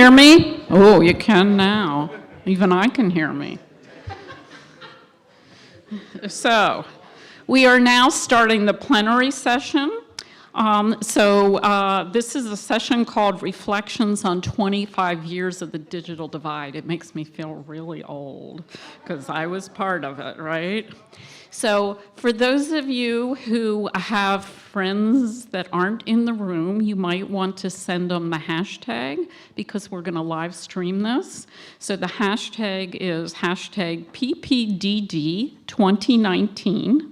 hear me? Oh, you can now. Even I can hear me. So, we are now starting the plenary session. This is a session called Reflections on 25 Years of the Digital Divide. It makes me feel really old because I was part of it, right? So for those of you who have friends that aren't in the room, you might want to send them the hashtag because we're going to live stream this. So the hashtag is hashtag PPDD2019.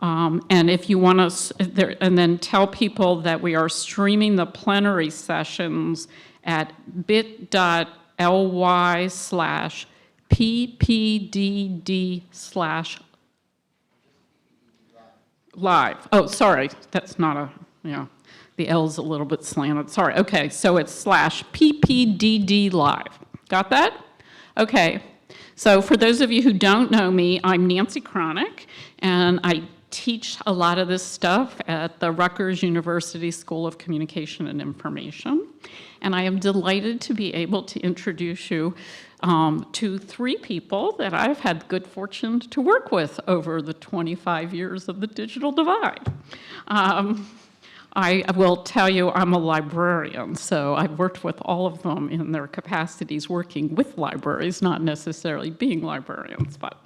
And if you want to, and then tell people that we are streaming the plenary sessions at bit.ly/PPDD/live. Oh, sorry, that's not a, the L's a little bit slanted. Sorry, okay, so it's /PPDD live. Got that? Okay, so for those of you who don't know me, I'm Nancy Kranich, and I teach a lot of this stuff at the Rutgers University School of Communication and Information. And I am delighted to be able to introduce you to three people that I've had good fortune to work with over the 25 years of the digital divide. I will tell you I'm a librarian, so I've worked with all of them in their capacities working with libraries, not necessarily being librarians, but.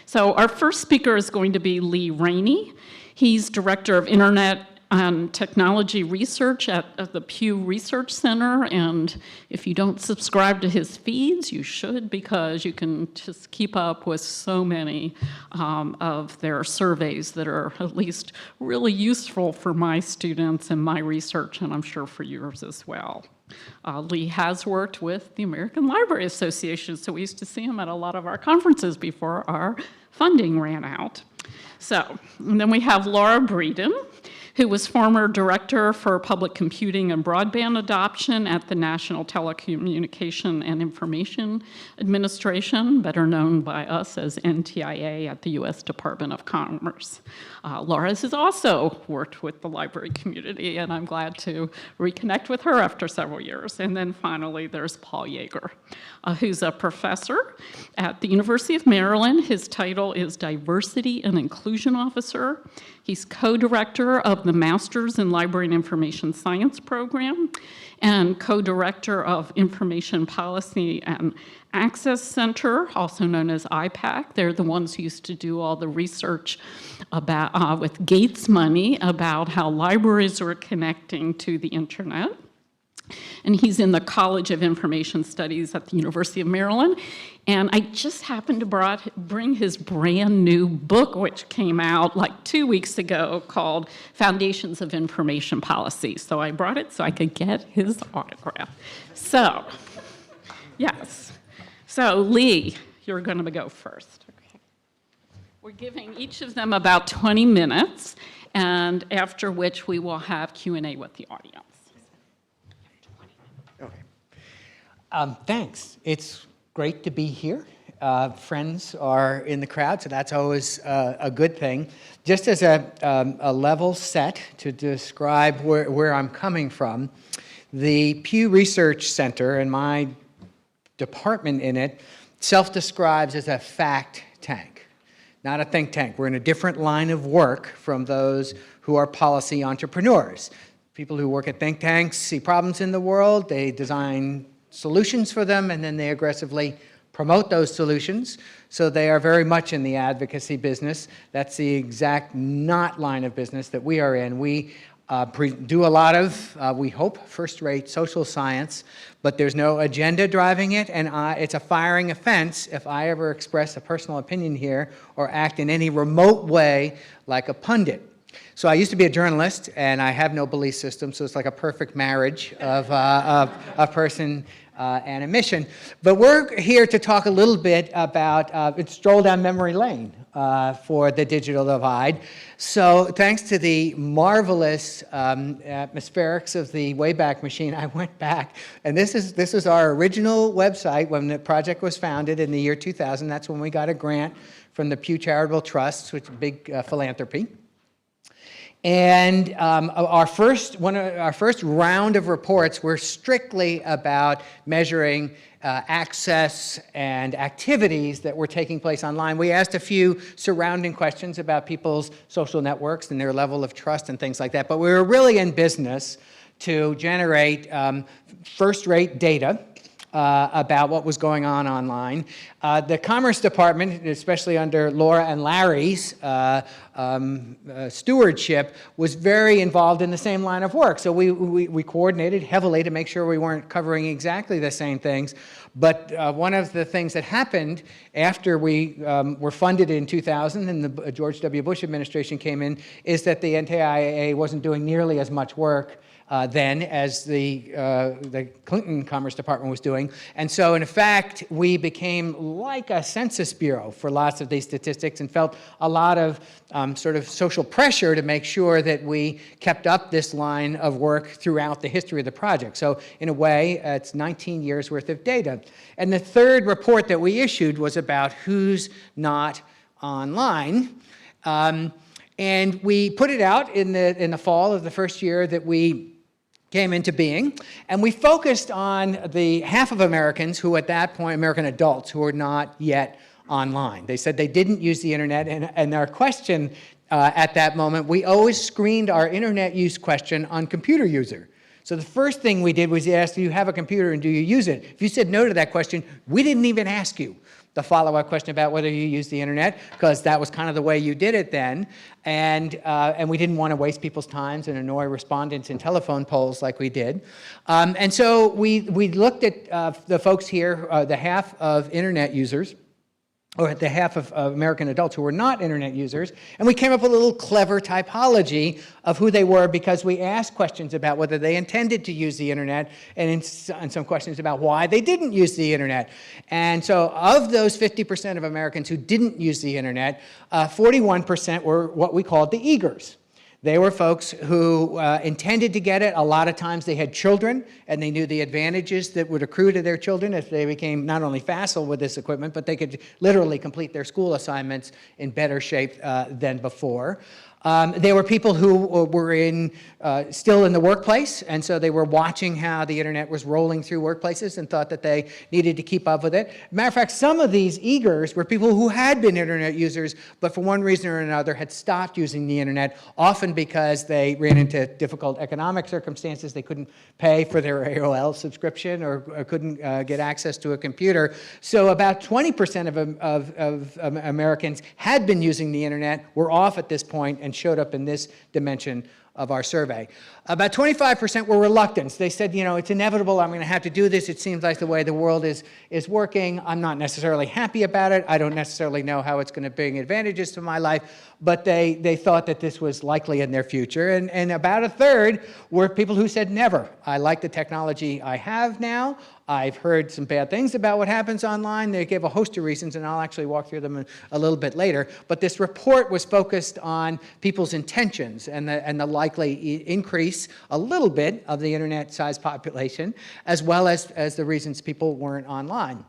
So our first speaker is going to be Rainie. He's Director of Internet and Technology Research at the Pew Research Center, and if you don't subscribe to his feeds, you should, because you can just keep up with so many of their surveys that are at least really useful for my students and my research, and I'm sure for yours as well. Lee has worked with the American Library Association, so we used to see him at a lot of our conferences before our funding ran out. So, and then we have Laura Breeden, who was former Director for Public Computing and Broadband Adoption at the National Telecommunications and Information Administration, better known by us as NTIA at the U.S. Department of Commerce. Laura has also worked with the library community, and I'm glad to reconnect with her after several years. And then finally, there's Paul Jaeger, who's a professor at the University of Maryland. His title is Diversity and Inclusion Officer. He's co-director of the Masters in Library and Information Science program and co-director of Information Policy and Access Center, also known as iPAC. They're the ones who used to do all the research about, with Gates money about how libraries were connecting to the internet. And he's in the College of Information Studies at the University of Maryland. And I just happened to bring his brand new book, which came out like 2 weeks ago, called Foundations of Information Policy. So I brought it so I could get his autograph. So, yes. So Lee, you're going to go first. Okay. We're giving each of them about 20 minutes, and after which we will have Q&A with the audience. Thanks. It's great to be here. Friends are in the crowd, so that's always a good thing. Just as a level set to describe where I'm coming from, the Pew Research Center and my department in it self-describes as a fact tank, not a think tank. We're in a different line of work from those who are policy entrepreneurs. People who work at think tanks see problems in the world, they design solutions for them, and then they aggressively promote those solutions. So they are very much in the advocacy business. That's the exact not line of business that we are in. We do a lot of, we hope, first-rate social science, but there's no agenda driving it, and it's a firing offense if I ever express a personal opinion here or act in any remote way like a pundit. So I used to be a journalist, and I have no belief system, so it's like a perfect marriage of a person and a mission. But we're here to talk a little bit about, stroll down memory lane for the digital divide. So thanks to the marvelous atmospherics of the Wayback Machine, I went back, and this is our original website when the project was founded in the year 2000. That's when we got a grant from the Pew Charitable Trust, which is big philanthropy. And our first round of reports were strictly about measuring access and activities that were taking place online. We asked a few surrounding questions about people's social networks and their level of trust and things like that, but we were really in business to generate first-rate data about what was going on online. The Commerce Department, especially under Laura and Larry's stewardship, was very involved in the same line of work. So we coordinated heavily to make sure we weren't covering exactly the same things. But one of the things that happened after we were funded in 2000 and the George W. Bush administration came in is that the NTIA wasn't doing nearly as much work then as the Clinton Commerce Department was doing. And so, in fact, we became like a census bureau for lots of these statistics and felt a lot of sort of social pressure to make sure that we kept up this line of work throughout the history of the project. So, in a way, it's 19 years worth of data. And the third report that we issued was about who's not online. And we put it out in the fall of the first year that we came into being, and we focused on the half of Americans who at that point, American adults, who were not yet online. They said they didn't use the internet, and our question at that moment, we always screened our internet use question on computer user. So the first thing we did was ask, do you have a computer and do you use it? If you said no to that question, we didn't even ask you the follow-up question about whether you use the internet, because that was kind of the way you did it then. And we didn't want to waste people's times and annoy respondents in telephone polls like we did. And so we looked at the folks here, the half of internet users, or the half of American adults who were not internet users, and we came up with a little clever typology of who they were because we asked questions about whether they intended to use the internet and some questions about why they didn't use the internet. And so of those 50% of Americans who didn't use the internet, 41% were what we called the eagers. They were folks who intended to get it. A lot of times they had children, and they knew the advantages that would accrue to their children if they became not only facile with this equipment, but they could literally complete their school assignments in better shape than before. They were people who were still in the workplace, and so they were watching how the internet was rolling through workplaces and thought that they needed to keep up with it. Matter of fact, some of these eagers were people who had been internet users, but for one reason or another had stopped using the internet, often because they ran into difficult economic circumstances. They couldn't pay for their AOL subscription or couldn't get access to a computer. So about 20% of Americans had been using the internet, were off at this point, and showed up in this dimension of our survey. About 25% were reluctant. They said, you know, it's inevitable, I'm going to have to do this. It seems like the way the world is working. I'm not necessarily happy about it. I don't necessarily know how it's going to bring advantages to my life, but they thought that this was likely in their future. And about a third were people who said, never. I like the technology I have now. I've heard some bad things about what happens online. They gave a host of reasons, and I'll actually walk through them a little bit later. But this report was focused on people's intentions and the likely increase a little bit of the internet-sized population, as well as the reasons people weren't online.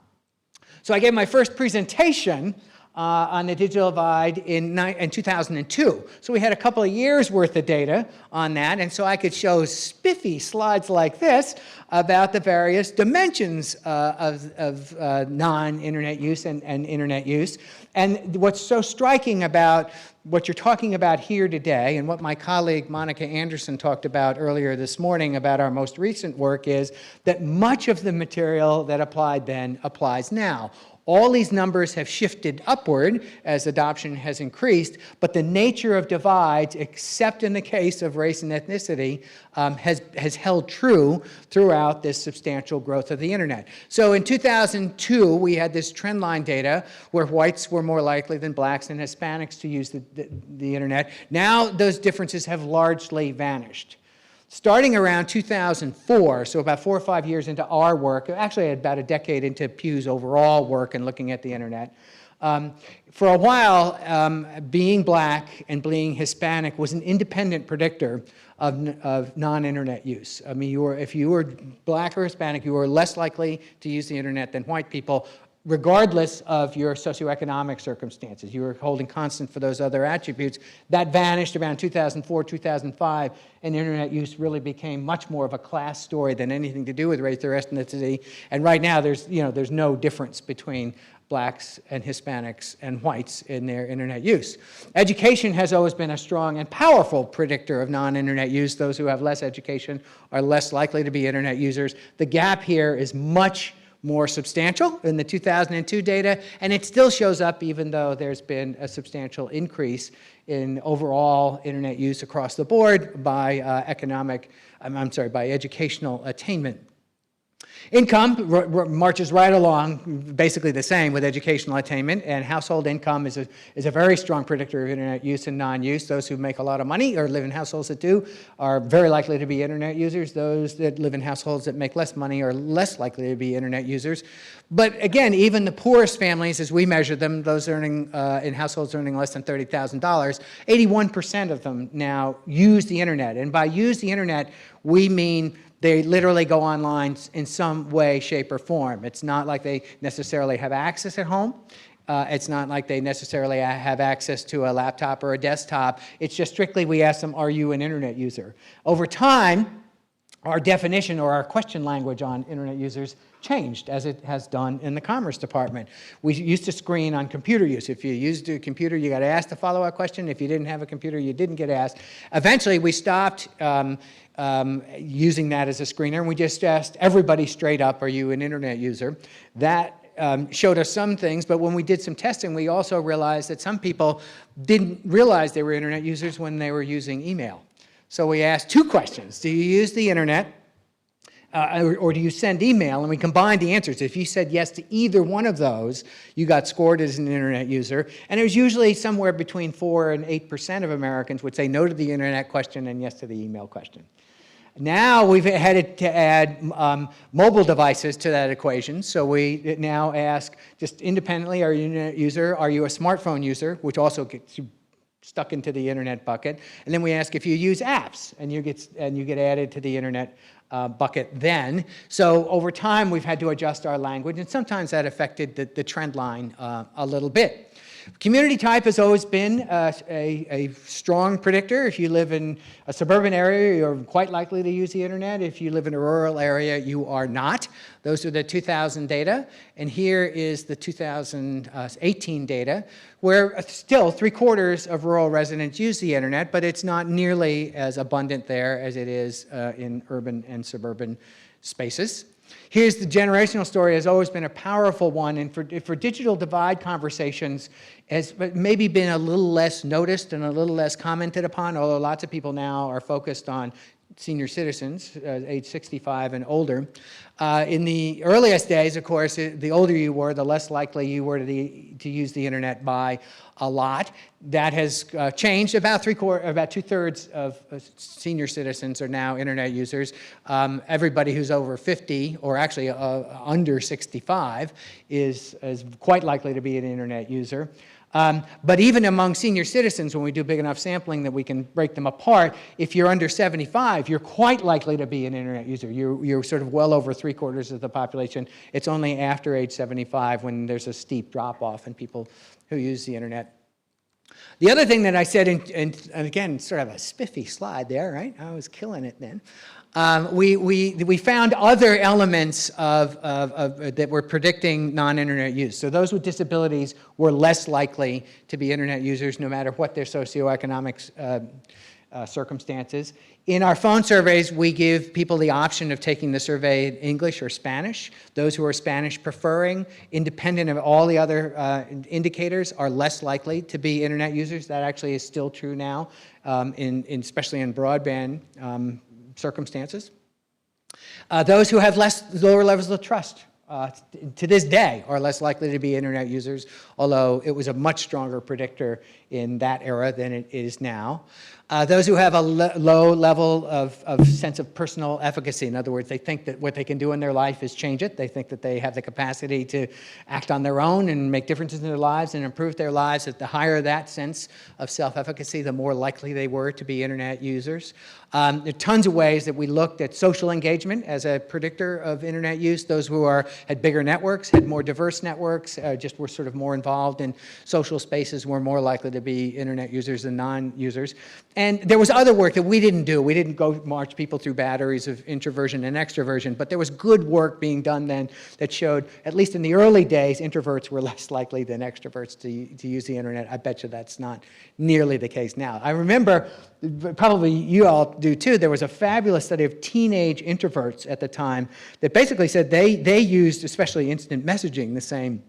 So I gave my first presentation on the digital divide in 2002. So we had a couple of years worth of data on that, and so I could show spiffy slides like this about the various dimensions of non-internet use and internet use. And what's so striking about what you're talking about here today, and what my colleague Monica Anderson talked about earlier this morning about our most recent work, is that much of the material that applied then applies now. All these numbers have shifted upward as adoption has increased, but the nature of divides, except in the case of race and ethnicity, has held true throughout this substantial growth of the internet. So in 2002, we had this trend line data where whites were more likely than blacks and Hispanics to use the internet. Now those differences have largely vanished. Starting around 2004, so about 4 or 5 years into our work, actually about a decade into Pew's overall work and looking at the internet, for a while, being black and being Hispanic was an independent predictor of non-internet use. I mean, if you were black or Hispanic, you were less likely to use the internet than white people, regardless of your socioeconomic circumstances. You were holding constant for those other attributes. That vanished around 2004, 2005, and internet use really became much more of a class story than anything to do with race or ethnicity. And right now, there's no difference between blacks and Hispanics and whites in their internet use. Education has always been a strong and powerful predictor of non-internet use. Those who have less education are less likely to be internet users. The gap here is much more substantial in the 2002 data, and it still shows up even though there's been a substantial increase in overall internet use across the board by by educational attainment. Income marches right along, basically the same with educational attainment, and household income is a very strong predictor of internet use and non-use. Those who make a lot of money or live in households that do are very likely to be internet users. Those that live in households that make less money are less likely to be internet users. But again, even the poorest families, as we measure them, those earning in households earning less than $30,000, 81% of them now use the internet. And by use the internet, we mean they literally go online in some way, shape, or form. It's not like they necessarily have access at home. It's not like they necessarily have access to a laptop or a desktop. It's just strictly we ask them, are you an internet user? Over time, our definition or our question language on internet users changed, as it has done in the Commerce Department. We used to screen on computer use. If you used a computer, you got asked a follow-up question. If you didn't have a computer, you didn't get asked. Eventually, we stopped using that as a screener, and we just asked everybody straight up, are you an internet user? That showed us some things, but when we did some testing, we also realized that some people didn't realize they were internet users when they were using email. So we asked two questions. Do you use the internet, or do you send email? And we combined the answers. If you said yes to either one of those, you got scored as an internet user. And it was usually somewhere between 4 and 8% of Americans would say no to the internet question and yes to the email question. Now we've headed to add mobile devices to that equation. So we now ask just independently, are you an internet user? Are you a smartphone user? Which also gets you stuck into the internet bucket. And then we ask if you use apps, and you get added to the internet bucket then. So over time, we've had to adjust our language, and sometimes that affected the trend line a little bit. Community type has always been a strong predictor. If you live in a suburban area, you're quite likely to use the internet. If you live in a rural area, you are not. Those are the 2000 data. And here is the 2018 data, where still 3/4 of rural residents use the internet, but it's not nearly as abundant there as it is in urban and suburban spaces. Here's the generational story. Has always been a powerful one, and for digital divide conversations, has maybe been a little less noticed and a little less commented upon, although lots of people now are focused on senior citizens, age 65 and older. In the earliest days, of course, the older you were, the less likely you were to use the internet by a lot. That has changed. About 2/3 of senior citizens are now internet users. Everybody who's over 50, or actually under 65, is quite likely to be an internet user. But even among senior citizens, when we do big enough sampling that we can break them apart, if you're under 75, you're quite likely to be an internet user. You're sort of well over 3/4 of the population. It's only after age 75 when there's a steep drop-off in people who use the internet. The other thing that I said, and again, sort of a spiffy slide there, right? I was killing it then. We found other elements that were predicting non-internet use. So those with disabilities were less likely to be internet users no matter what their socioeconomic circumstances. In our phone surveys, we give people the option of taking the survey in English or Spanish. Those who are Spanish preferring, independent of all the other indicators, are less likely to be internet users. That actually is still true now, especially in broadband circumstances. Those who have lower levels of trust to this day are less likely to be internet users, although it was a much stronger predictor in that era than it is now. Those who have a low level of sense of personal efficacy. In other words, they think that what they can do in their life is change it. They think that they have the capacity to act on their own and make differences in their lives and improve their lives. That the higher that sense of self-efficacy, the more likely they were to be internet users. There are tons of ways that we looked at social engagement as a predictor of internet use. Those who had bigger networks, had more diverse networks, just were sort of more involved in social spaces, were more likely to be internet users than non-users. And there was other work that we didn't do. We didn't go march people through batteries of introversion and extroversion, but there was good work being done then that showed, at least in the early days, introverts were less likely than extroverts to use the internet. I bet you that's not nearly the case now. I remember, probably you all do too, there was a fabulous study of teenage introverts at the time that basically said they used, especially instant messaging, the same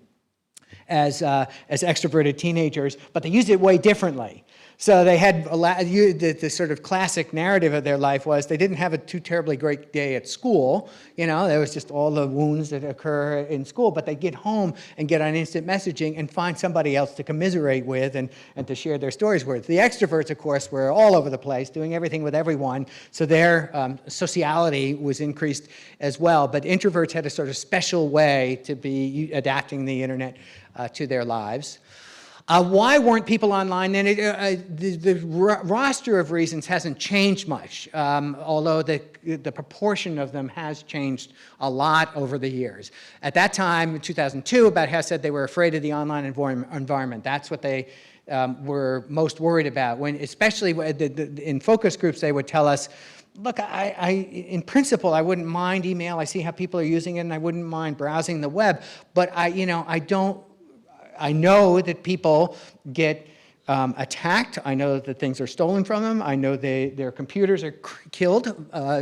as extroverted teenagers, but they used it way differently. So they had the sort of classic narrative of their life was they didn't have a too terribly great day at school. You know, there was just all the wounds that occur in school, but they get home and get on instant messaging and find somebody else to commiserate with and to share their stories with. The extroverts, of course, were all over the place, doing everything with everyone, so their sociality was increased as well. But introverts had a sort of special way to be adapting the internet to their lives. Why weren't people online then? The roster of reasons hasn't changed much, although the proportion of them has changed a lot over the years. At that time, in 2002, about half said they were afraid of the online environment. That's what they were most worried about. Especially in focus groups, they would tell us, look, in principle, I wouldn't mind email. I see how people are using it, and I wouldn't mind browsing the web. But I know that people get attacked. I know that things are stolen from them. I know their computers are killed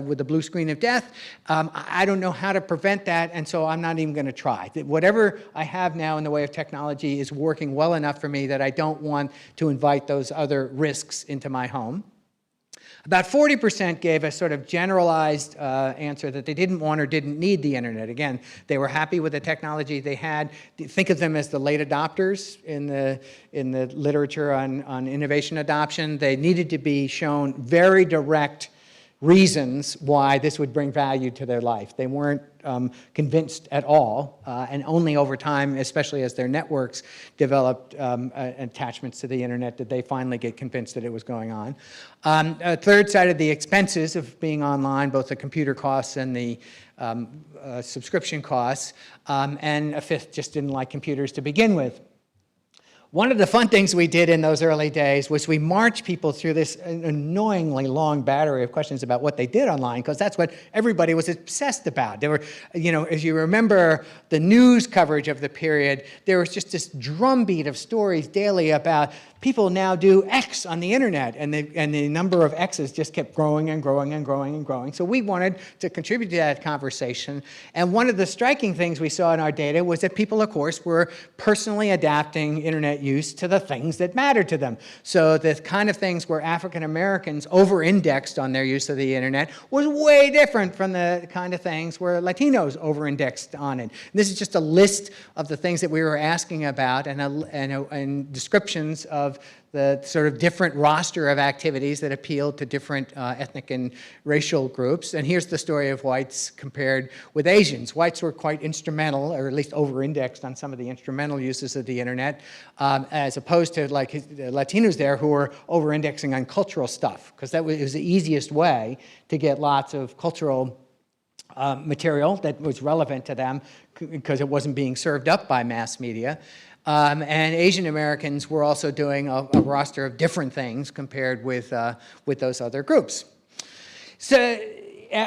with the blue screen of death. I don't know how to prevent that, and so I'm not even going to try. Whatever I have now in the way of technology is working well enough for me that I don't want to invite those other risks into my home. About 40% gave a sort of generalized answer that they didn't want or didn't need the internet. Again, they were happy with the technology they had. Think of them as the late adopters in the literature on innovation adoption. They needed to be shown very direct reasons why this would bring value to their life. They weren't convinced at all, and only over time, especially as their networks developed attachments to the internet, did they finally get convinced that it was going on. A third cited the expenses of being online, both the computer costs and the subscription costs, and a fifth just didn't like computers to begin with. One of the fun things we did in those early days was we marched people through this annoyingly long battery of questions about what they did online, because that's what everybody was obsessed about. There were, as you remember the news coverage of the period, there was just this drumbeat of stories daily about people now do X on the internet, and the number of X's just kept growing and growing and growing and growing. So we wanted to contribute to that conversation. And one of the striking things we saw in our data was that people, of course, were personally adapting internet use to the things that mattered to them. So the kind of things where African Americans over-indexed on their use of the internet was way different from the kind of things where Latinos over-indexed on it. And this is just a list of the things that we were asking about and descriptions of the sort of different roster of activities that appealed to different ethnic and racial groups. And here's the story of whites compared with Asians. Whites were quite instrumental, or at least over-indexed on some of the instrumental uses of the internet, as opposed to like Latinos there who were over-indexing on cultural stuff, because it was the easiest way to get lots of cultural material that was relevant to them because it wasn't being served up by mass media. And Asian Americans were also doing a roster of different things compared with those other groups. So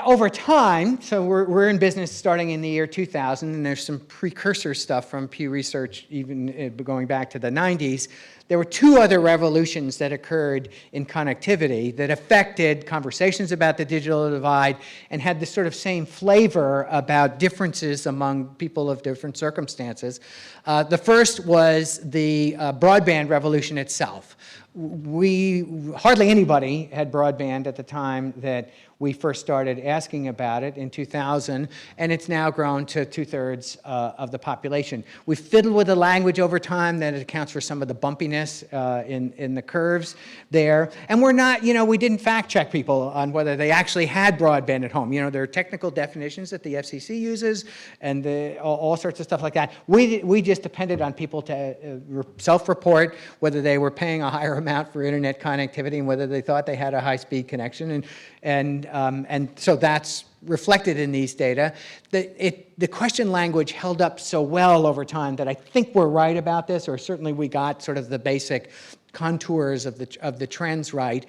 over time, so we're in business starting in the year 2000, and there's some precursor stuff from Pew Research even going back to the 90s. There were two other revolutions that occurred in connectivity that affected conversations about the digital divide and had this sort of same flavor about differences among people of different circumstances. The first was the broadband revolution itself. Hardly anybody had broadband at the time that we first started asking about it in 2000, and it's now grown to 2/3 of the population. We fiddled with the language over time that it accounts for some of the bumpiness blurriness in the curves there. And we're not, we didn't fact check people on whether they actually had broadband at home. There are technical definitions that the FCC uses and all sorts of stuff like that. We just depended on people to self-report whether they were paying a higher amount for internet connectivity and whether they thought they had a high-speed connection. And so that's reflected in these data. The question language held up so well over time that I think we're right about this, or certainly we got sort of the basic contours of the trends right.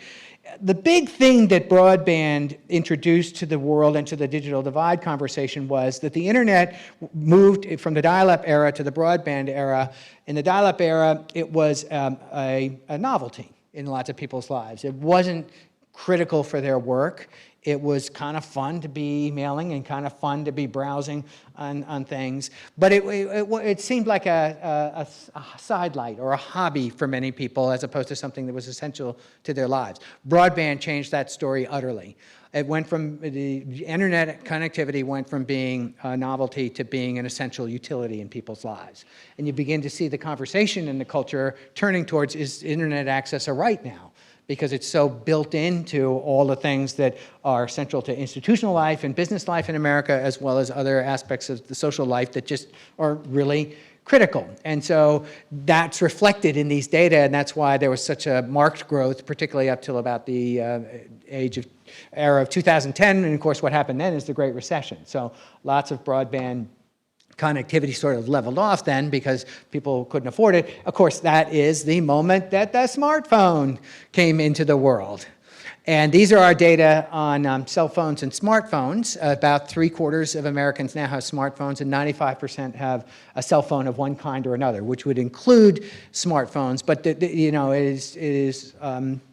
The big thing that broadband introduced to the world and to the digital divide conversation was that the internet moved from the dial-up era to the broadband era. In the dial-up era, it was a novelty in lots of people's lives. It wasn't critical for their work. It was kind of fun to be emailing and kind of fun to be browsing on things. But it seemed like a sidelight or a hobby for many people as opposed to something that was essential to their lives. Broadband changed that story utterly. It went from, the internet connectivity went from being a novelty to being an essential utility in people's lives. And you begin to see the conversation in the culture turning towards, is internet access a right now? Because it's so built into all the things that are central to institutional life and business life in America, as well as other aspects of the social life that just are really critical. And so that's reflected in these data, and that's why there was such a marked growth, particularly up till about the era of 2010, and of course what happened then is the Great Recession. So lots of broadband connectivity sort of leveled off then because people couldn't afford it. Of course, that is the moment that the smartphone came into the world. And these are our data on cell phones and smartphones. About 3/4 of Americans now have smartphones, and 95% have a cell phone of one kind or another, which would include smartphones. But it is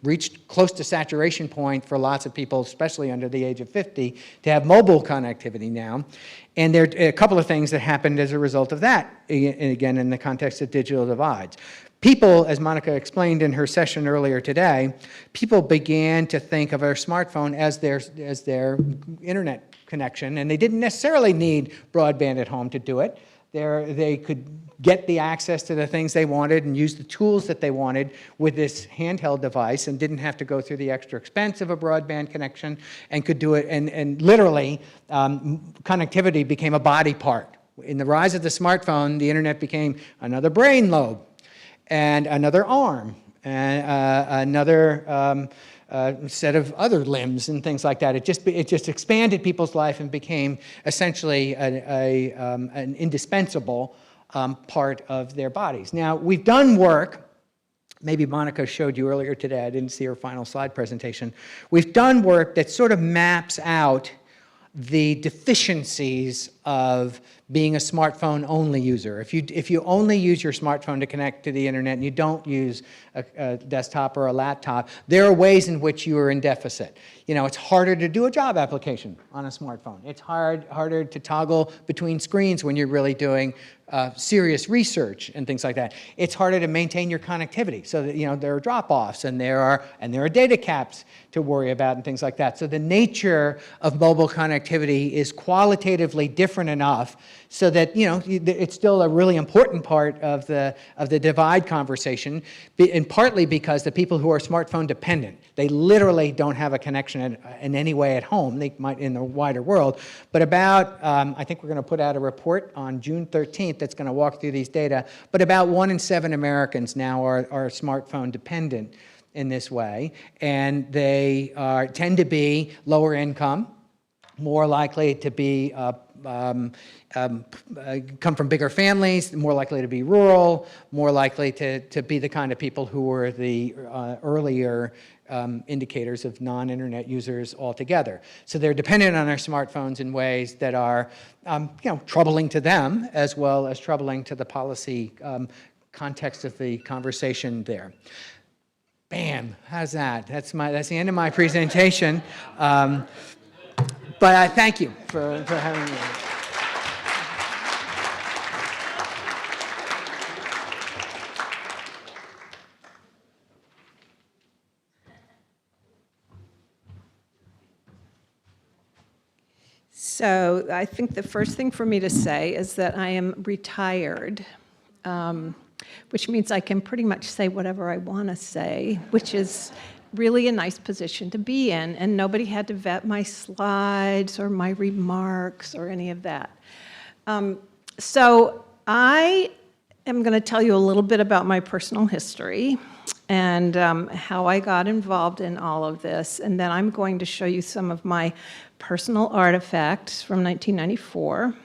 reached close to saturation point for lots of people, especially under the age of 50, to have mobile connectivity now. And there are a couple of things that happened as a result of that, again, in the context of digital divides. People, as Monica explained in her session earlier today, people began to think of their smartphone as their internet connection, and they didn't necessarily need broadband at home to do it. They could get the access to the things they wanted and use the tools that they wanted with this handheld device and didn't have to go through the extra expense of a broadband connection and could do it. And literally, connectivity became a body part. In the rise of the smartphone, the internet became another brain lobe and another arm and another set of other limbs and things like that. It just expanded people's life and became essentially an indispensable part of their bodies. Now, we've done work, maybe Monica showed you earlier today, I didn't see her final slide presentation. We've done work that sort of maps out the deficiencies of being a smartphone-only user. If you only use your smartphone to connect to the internet and you don't use a desktop or a laptop, there are ways in which you are in deficit. It's harder to do a job application on a smartphone. It's harder to toggle between screens when you're really doing serious research and things like that. It's harder to maintain your connectivity, so that there are drop-offs and there are data caps to worry about and things like that. So the nature of mobile connectivity is qualitatively different enough so that it's still a really important part of the divide conversation, and partly because the people who are smartphone dependent, they literally don't have a connection in any way at home. They might in the wider world, but about I think we're going to put out a report on June 13th that's going to walk through these data. But about 1 in 7 Americans now are smartphone dependent in this way, and they tend to be lower income, more likely to be come from bigger families, more likely to be rural, more likely to be the kind of people who were the earlier indicators of non-internet users altogether. So they're dependent on their smartphones in ways that are troubling to them as well as troubling to the policy context of the conversation there. Bam, how's that? That's the end of my presentation. But I thank you for having me. So I think the first thing for me to say is that I am retired. which means I can pretty much say whatever I want to say, which is really a nice position to be in, and nobody had to vet my slides or my remarks or any of that. So I am going to tell you a little bit about my personal history and how I got involved in all of this, and then I'm going to show you some of my personal artifacts from 1994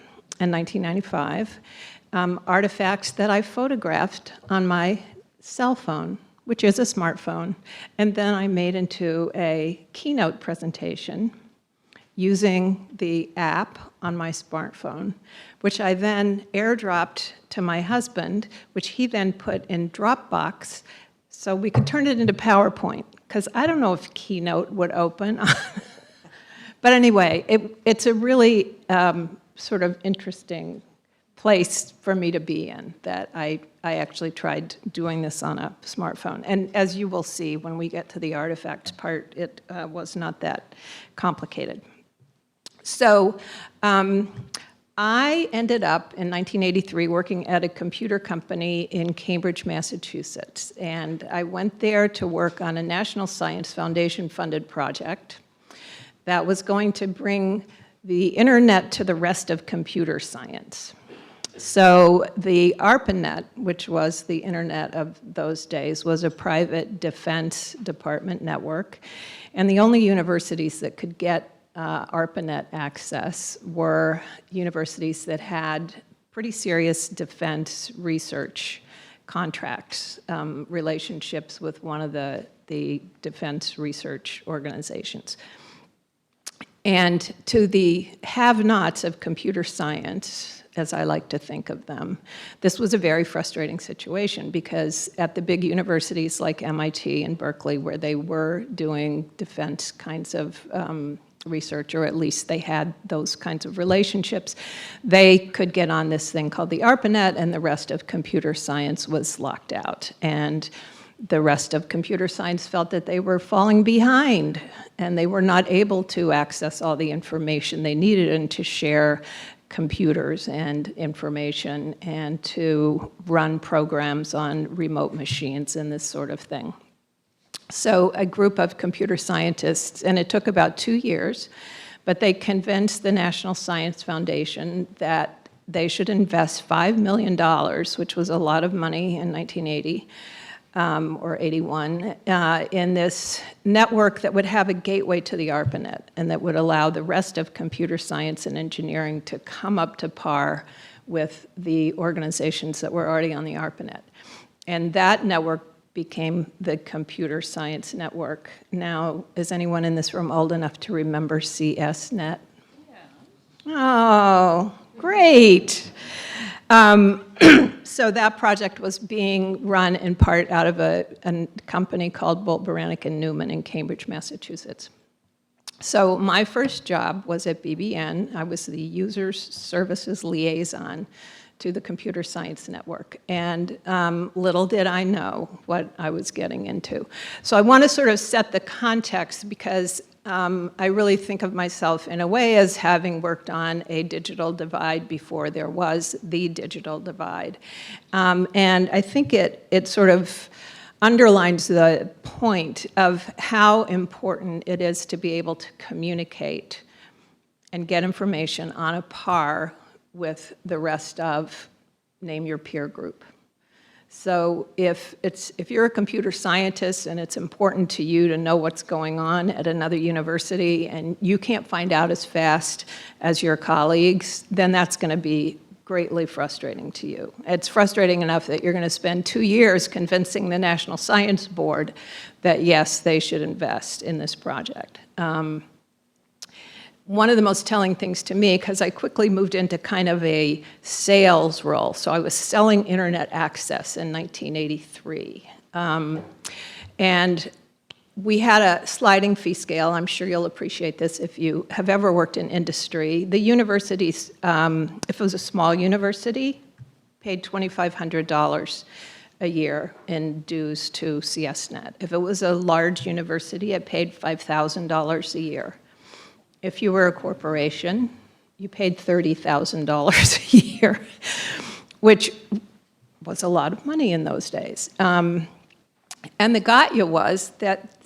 and 1995, artifacts that I photographed on my cell phone, which is a smartphone, and then I made into a keynote presentation using the app on my smartphone, which I then airdropped to my husband, which he then put in Dropbox so we could turn it into PowerPoint, because I don't know if Keynote would open. But anyway, it's a really sort of interesting place for me to be in, that I actually tried doing this on a smartphone. And as you will see when we get to the artifacts part, it was not that complicated. So I ended up in 1983 working at a computer company in Cambridge, Massachusetts. And I went there to work on a National Science Foundation funded project that was going to bring the internet to the rest of computer science. So the ARPANET, which was the internet of those days, was a private Defense Department network. And the only universities that could get ARPANET access were universities that had pretty serious defense research contracts, relationships with one of the defense research organizations. And to the have-nots of computer science, as I like to think of them, this was a very frustrating situation, because at the big universities like MIT and Berkeley, where they were doing defense kinds of research, or at least they had those kinds of relationships, they could get on this thing called the ARPANET, and the rest of computer science was locked out. And the rest of computer science felt that they were falling behind, and they were not able to access all the information they needed and to share computers and information and to run programs on remote machines and this sort of thing. So a group of computer scientists, and it took about 2 years, but they convinced the National Science Foundation that they should invest $5 million, which was a lot of money in 1980, or 81, in this network that would have a gateway to the ARPANET, and that would allow the rest of computer science and engineering to come up to par with the organizations that were already on the ARPANET. And that network became the Computer Science Network. Now, is anyone in this room old enough to remember CSNet? Yeah. Oh, great. So that project was being run in part out of a company called Bolt, Beranek and Newman in Cambridge, Massachusetts. So my first job was at BBN. I was the user services liaison to the Computer Science Network. And little did I know what I was getting into. So I want to sort of set the context, because I really think of myself in a way as having worked on a digital divide before there was the digital divide. And I think it sort of underlines the point of how important it is to be able to communicate and get information on a par with the rest of, name your peer group. So if you're a computer scientist and it's important to you to know what's going on at another university and you can't find out as fast as your colleagues, then that's going to be greatly frustrating to you. It's frustrating enough that you're going to spend 2 years convincing the National Science Board that, yes, they should invest in this project. One of the most telling things to me, because I quickly moved into kind of a sales role, so I was selling internet access in 1983. And we had a sliding fee scale. I'm sure you'll appreciate this if you have ever worked in industry. The universities, if it was a small university, paid $2,500 a year in dues to CSNet. If it was a large university, it paid $5,000 a year. If you were a corporation, you paid $30,000 a year, which was a lot of money in those days. And the gotcha was that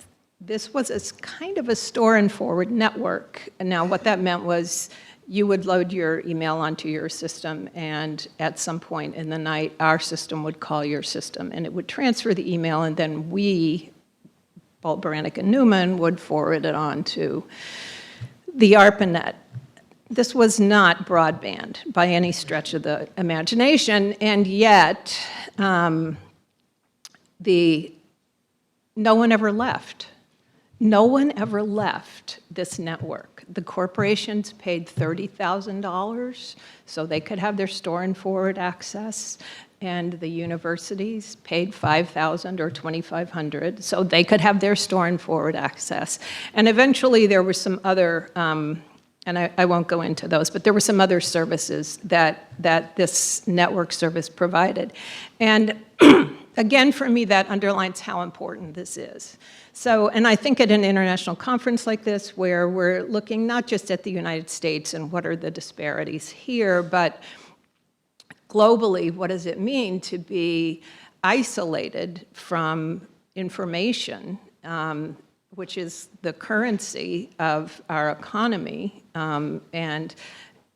this was a kind of a store and forward network. And now what that meant was you would load your email onto your system, and at some point in the night, our system would call your system, and it would transfer the email, and then we, Bolt, Beranek, and Newman, would forward it on to the ARPANET. This was not broadband by any stretch of the imagination, and yet no one ever left. No one ever left this network. The corporations paid $30,000 so they could have their store and forward access, and the universities paid $5,000 or $2,500 so they could have their store and forward access. And eventually there were some other, and I won't go into those, but there were some other services that this network service provided. And again, for me, that underlines how important this is. So, and I think at an international conference like this, where we're looking not just at the United States and what are the disparities here, but globally, what does it mean to be isolated from information, which is the currency of our economy, and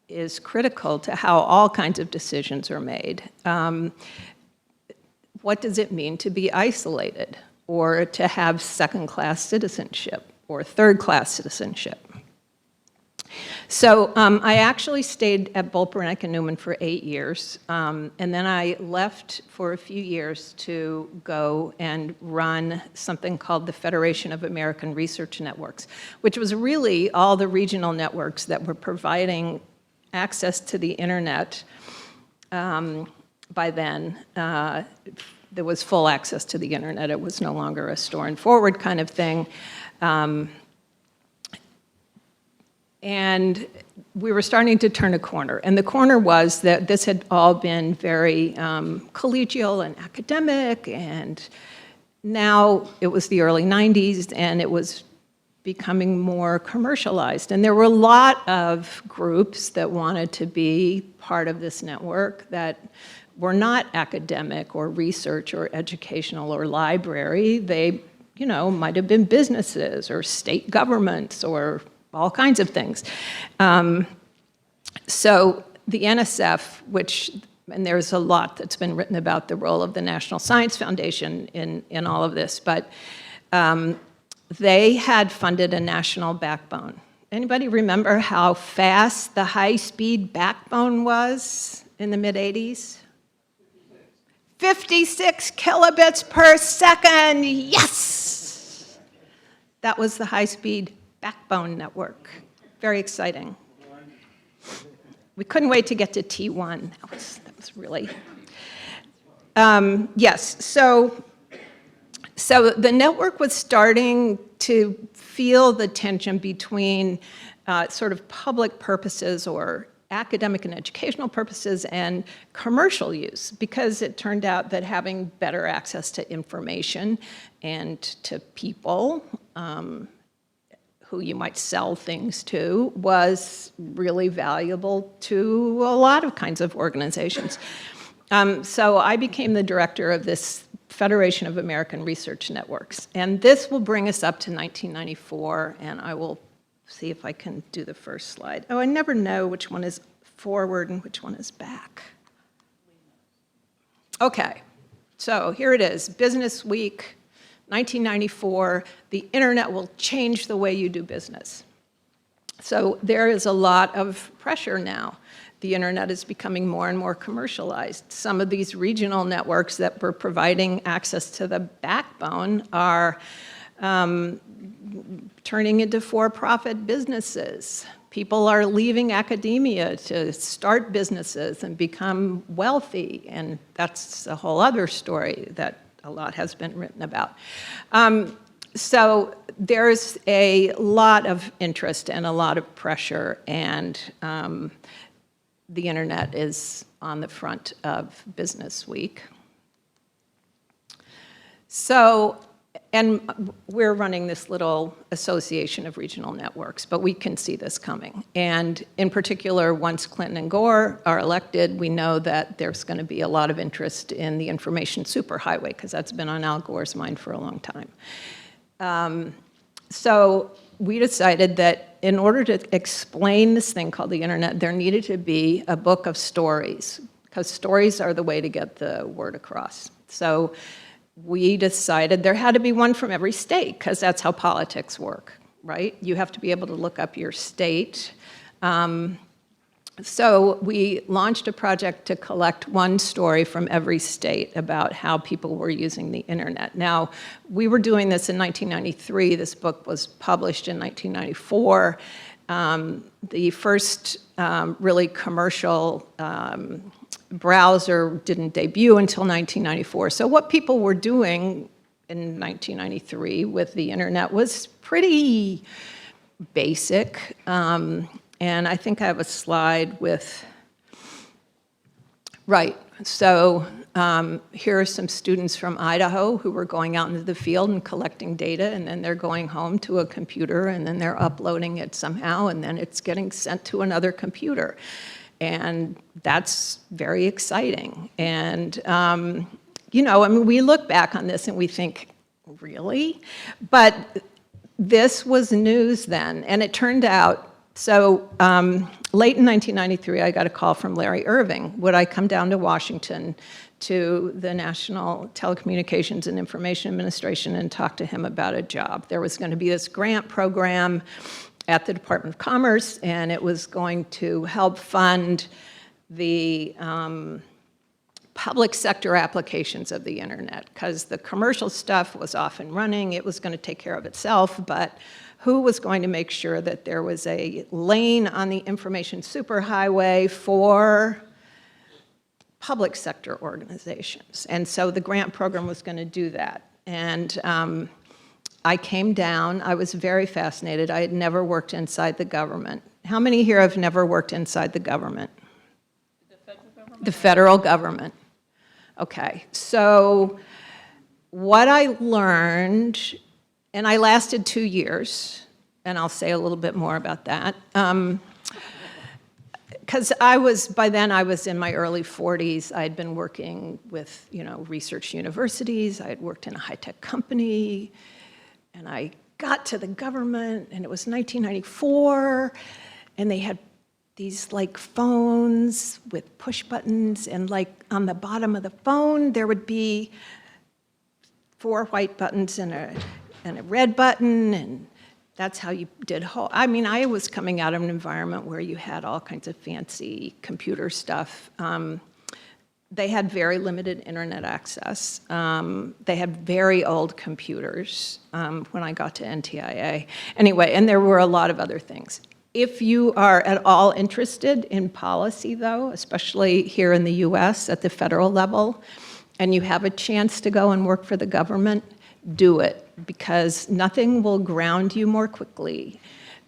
is critical to how all kinds of decisions are made. What does it mean to be isolated, or to have second-class citizenship or third-class citizenship? So I actually stayed at Bolt, Beranek, and Newman for 8 years, and then I left for a few years to go and run something called the Federation of American Research Networks, which was really all the regional networks that were providing access to the internet. By then, there was full access to the internet. It was no longer a store and forward kind of thing. And we were starting to turn a corner. And the corner was that this had all been very collegial and academic, and now it was the early 90s, and it was becoming more commercialized. And there were a lot of groups that wanted to be part of this network that were not academic or research or educational or library. They, you know, might have been businesses or state governments or all kinds of things. So the NSF, which, and there's a lot that's been written about the role of the National Science Foundation in all of this, but they had funded a national backbone. Anybody remember how fast the high-speed backbone was in the mid-'80s? 56 kilobits per second, yes! That was the high-speed backbone network. Very exciting. We couldn't wait to get to T1. That was really, yes, so the network was starting to feel the tension between sort of public purposes or academic and educational purposes and commercial use, because it turned out that having better access to information and to people who you might sell things to was really valuable to a lot of kinds of organizations. So I became the director of this Federation of American Research Networks, and this will bring us up to 1994, and I will see if I can do the first slide. Oh, I never know which one is forward and which one is back. Okay, so here it is, Business Week, 1994, the internet will change the way you do business. So there is a lot of pressure now. The internet is becoming more and more commercialized. Some of these regional networks that were providing access to the backbone are turning into for-profit businesses. People are leaving academia to start businesses and become wealthy, and that's a whole other story that a lot has been written about. So there's a lot of interest and a lot of pressure, and the internet is on the front of Business Week. So And we're running this little association of regional networks, but we can see this coming. And in particular, once Clinton and Gore are elected, we know that there's going to be a lot of interest in the information superhighway, because that's been on Al Gore's mind for a long time. So we decided that in order to explain this thing called the internet, there needed to be a book of stories, because stories are the way to get the word across. So we decided there had to be one from every state, because that's how politics work, right? You have to be able to look up your state. So we launched a project to collect one story from every state about how people were using the internet. Now, we were doing this in 1993. This book was published in 1994. The first really commercial browser didn't debut until 1994. So what people were doing in 1993 with the internet was pretty basic. And I think I have a slide with, right, so here are some students from Idaho who were going out into the field and collecting data, and then they're going home to a computer, and then they're uploading it somehow, and then it's getting sent to another computer. And that's very exciting. And, you know, I mean, we look back on this and we think, really? But this was news then, and it turned out, so late in 1993, I got a call from Larry Irving. Would I come down to Washington to the National Telecommunications and Information Administration and talk to him about a job? There was going to be this grant program at the Department of Commerce, and it was going to help fund the public sector applications of the internet, because the commercial stuff was off and running. It was going to take care of itself, but who was going to make sure that there was a lane on the information superhighway for public sector organizations? And so the grant program was going to do that. And I came down. I was very fascinated. I had never worked inside the government. How many here have never worked inside the government? The federal government? The federal government. Okay. So what I learned, and I lasted 2 years, and I'll say a little bit more about that. Because by then I was in my early 40s. I had been working with, you know, research universities. I had worked in a high-tech company. And I got to the government, and it was 1994, and they had these like phones with push buttons, and like on the bottom of the phone there would be 4 white buttons and a red button, and that's how you did I mean, I was coming out of an environment where you had all kinds of fancy computer stuff. They had very limited internet access. They had very old computers when I got to NTIA. Anyway, and there were a lot of other things. If you are at all interested in policy, though, especially here in the US at the federal level, and you have a chance to go and work for the government, do it, because nothing will ground you more quickly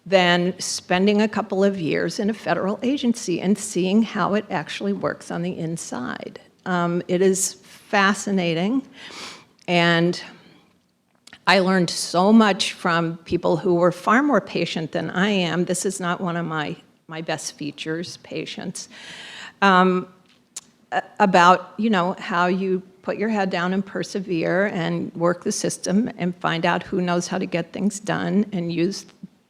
than spending a couple of years in a federal agency and seeing how it actually works on the inside. It is fascinating, and I learned so much from people who were far more patient than I am. This is not one of my best features, patience, about, you know, how you put your head down and persevere and work the system and find out who knows how to get things done and use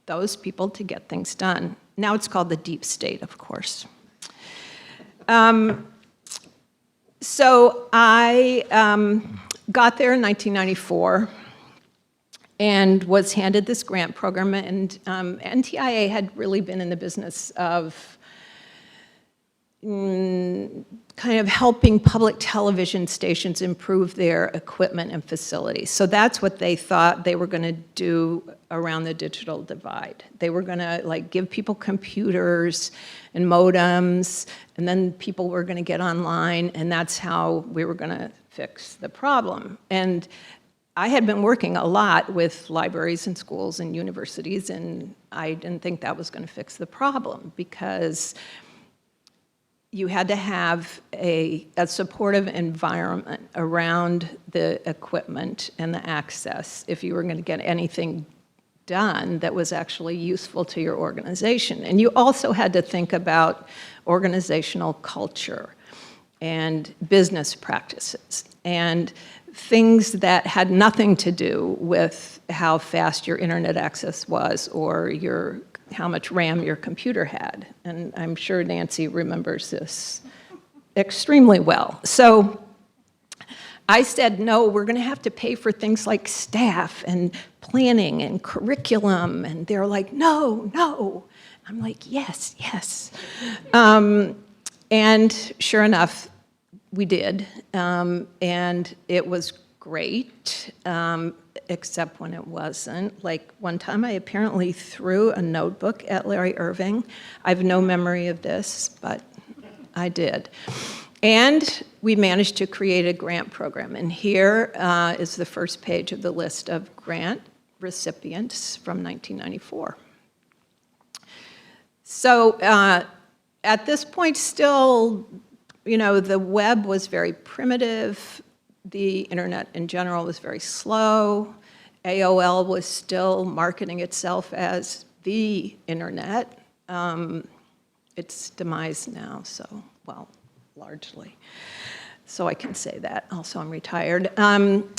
those people to get things done. Now it's called the deep state, of course. So I got there in 1994 and was handed this grant program, and NTIA had really been in the business of kind of helping public television stations improve their equipment and facilities. So that's what they thought they were going to do around the digital divide. They were going to like give people computers and modems, and then people were going to get online, and that's how we were going to fix the problem. And I had been working a lot with libraries and schools and universities, and I didn't think that was going to fix the problem, because you had to have a supportive environment around the equipment and the access if you were going to get anything done that was actually useful to your organization. And you also had to think about organizational culture and business practices and things that had nothing to do with how fast your internet access was or how much RAM your computer had. And I'm sure Nancy remembers this extremely well. So I said, no, we're going to have to pay for things like staff and planning and curriculum. And they're like, no, no. I'm like, yes, yes. And sure enough, we did. And it was great, except when it wasn't. Like one time I apparently threw a notebook at Larry Irving. I have no memory of this, but I did. And we managed to create a grant program. And here is the first page of the list of grant recipients from 1994. So at this point still, the web was very primitive. The internet in general was very slow. AOL was still marketing itself as the internet. It's demise now, so, well, largely. So I can say that. Also, I'm retired.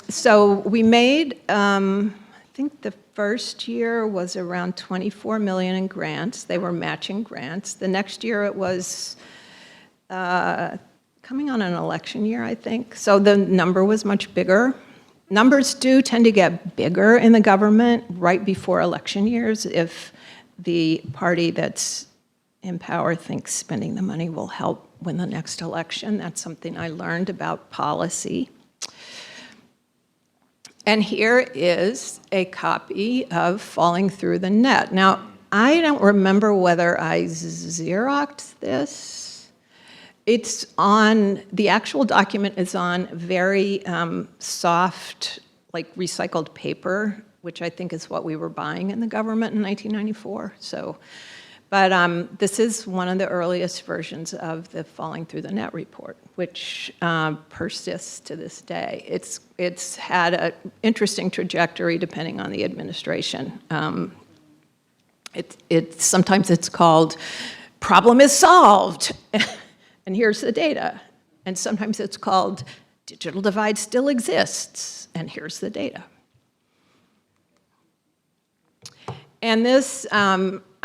So we made, I think the first year was around 24 million in grants. They were matching grants. The next year it was coming on an election year, I think. So the number was much bigger. Numbers do tend to get bigger in the government right before election years if the party that's in power thinks spending the money will help win the next election. That's something I learned about policy. And here is a copy of Falling Through the Net. Now, I don't remember whether I Xeroxed this. It's on, the actual document is on very soft, like recycled paper, which I think is what we were buying in the government in 1994. So, but this is one of the earliest versions of the Falling Through the Net report, which persists to this day. It's had an interesting trajectory depending on the administration. Sometimes it's called "Problem is Solved," and here's the data. And sometimes it's called "Digital Divide Still Exists," and here's the data. And this,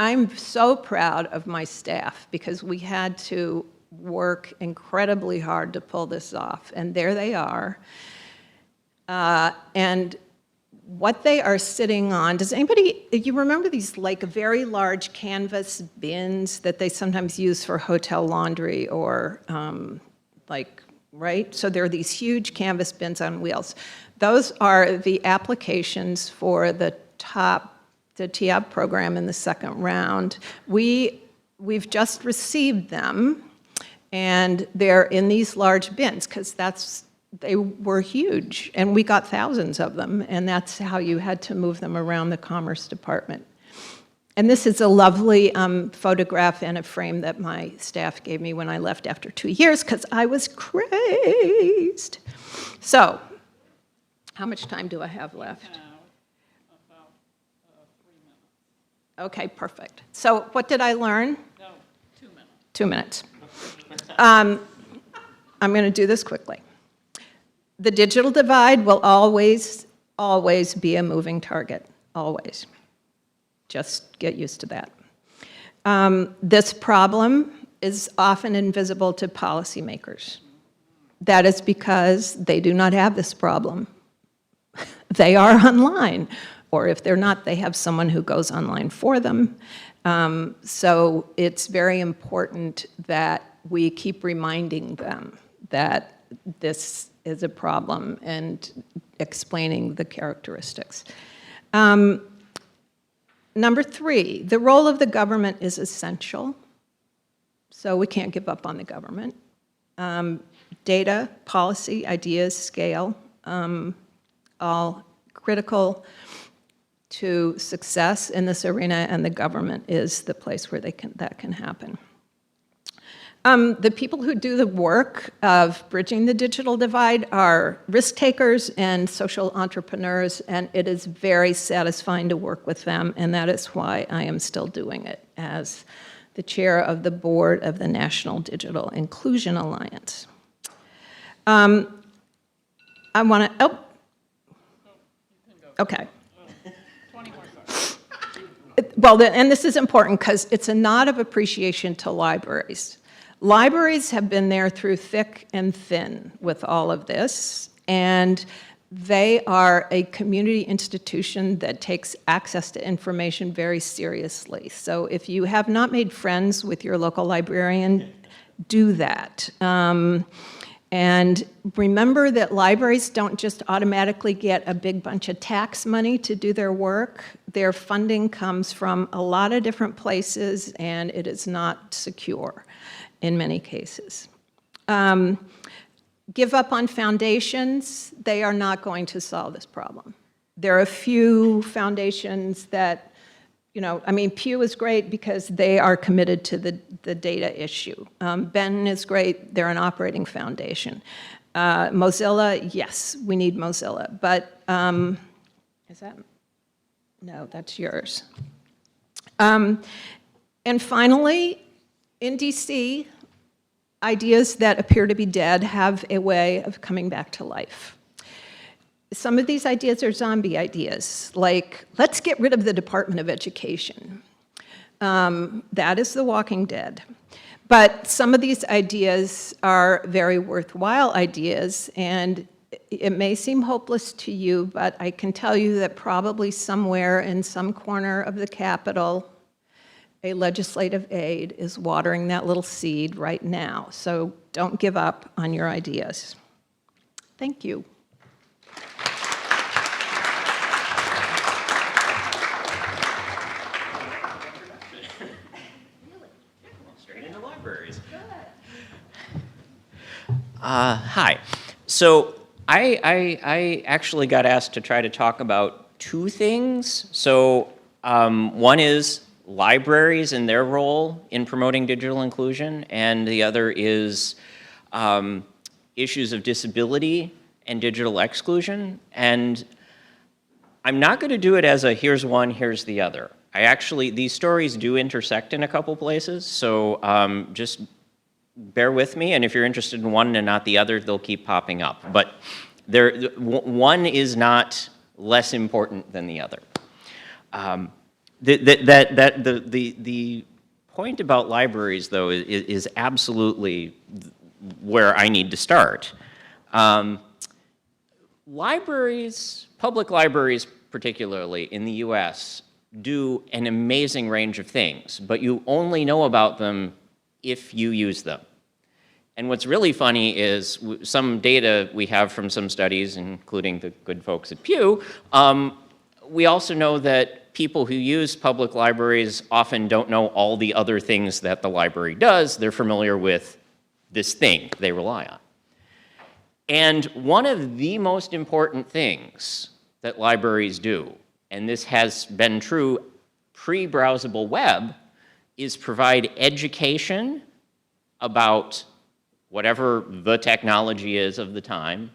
I'm so proud of my staff because we had to work incredibly hard to pull this off. And there they are. And what they are sitting on, does anybody, you remember these like very large canvas bins that they sometimes use for hotel laundry or right? So there are these huge canvas bins on wheels. Those are the applications for the TIAB program in the second round. We've just received them, and they're in these large bins because they were huge, and we got thousands of them, and that's how you had to move them around the Commerce Department. And this is a lovely photograph and a frame that my staff gave me when I left after 2 years because I was crazed. So, how much time do I have left? Okay, perfect. So what did I learn? No, 2 minutes. 2 minutes. I'm going to do this quickly. The digital divide will always, always be a moving target, always. Just get used to that. This problem is often invisible to policymakers. That is because they do not have this problem. They are online. Or if they're not, they have someone who goes online for them. So it's very important that we keep reminding them that this is a problem and explaining the characteristics. Number 3, the role of the government is essential. So we can't give up on the government. Data, policy, ideas, scale, all critical to success in this arena, and the government is the place where that can happen. The people who do the work of bridging the digital divide are risk takers and social entrepreneurs, and it is very satisfying to work with them, and that is why I am still doing it as the chair of the board of the National Digital Inclusion Alliance. I want to, oh, okay. Well, and this is important because it's a nod of appreciation to libraries. Libraries have been there through thick and thin with all of this, and they are a community institution that takes access to information very seriously. So if you have not made friends with your local librarian, do that. And remember that libraries don't just automatically get a big bunch of tax money to do their work. Their funding comes from a lot of different places, and it is not secure in many cases. Give up on foundations. They are not going to solve this problem. There are a few foundations that, you know, I mean, Pew is great because they are committed to the data issue. Ben is great, they're an operating foundation. Mozilla, yes, we need Mozilla, but is that, no, that's yours. And finally, in DC, ideas that appear to be dead have a way of coming back to life. Some of these ideas are zombie ideas, like, let's get rid of the Department of Education. That is The Walking Dead. But some of these ideas are very worthwhile ideas, and it may seem hopeless to you, but I can tell you that probably somewhere in some corner of the Capitol, a legislative aide is watering that little seed right now. So don't give up on your ideas. Thank you. Straight into libraries. Hi. So I actually got asked to try to talk about two things. So one is libraries and their role in promoting digital inclusion, and the other is issues of disability and digital exclusion. And I'm not going to do it as a here's one, here's the other. These stories do intersect in a couple places, so just bear with me, and if you're interested in one and not the other, they'll keep popping up. But one is not less important than the other. The point about libraries, though, is absolutely where I need to start. Libraries, public libraries particularly in the US, do an amazing range of things, but you only know about them if you use them. And what's really funny is some data we have from some studies, including the good folks at Pew, we also know that people who use public libraries often don't know all the other things that the library does. They're familiar with this thing they rely on. And one of the most important things that libraries do, and this has been true pre-browsable web, is provide education about whatever the technology is of the time,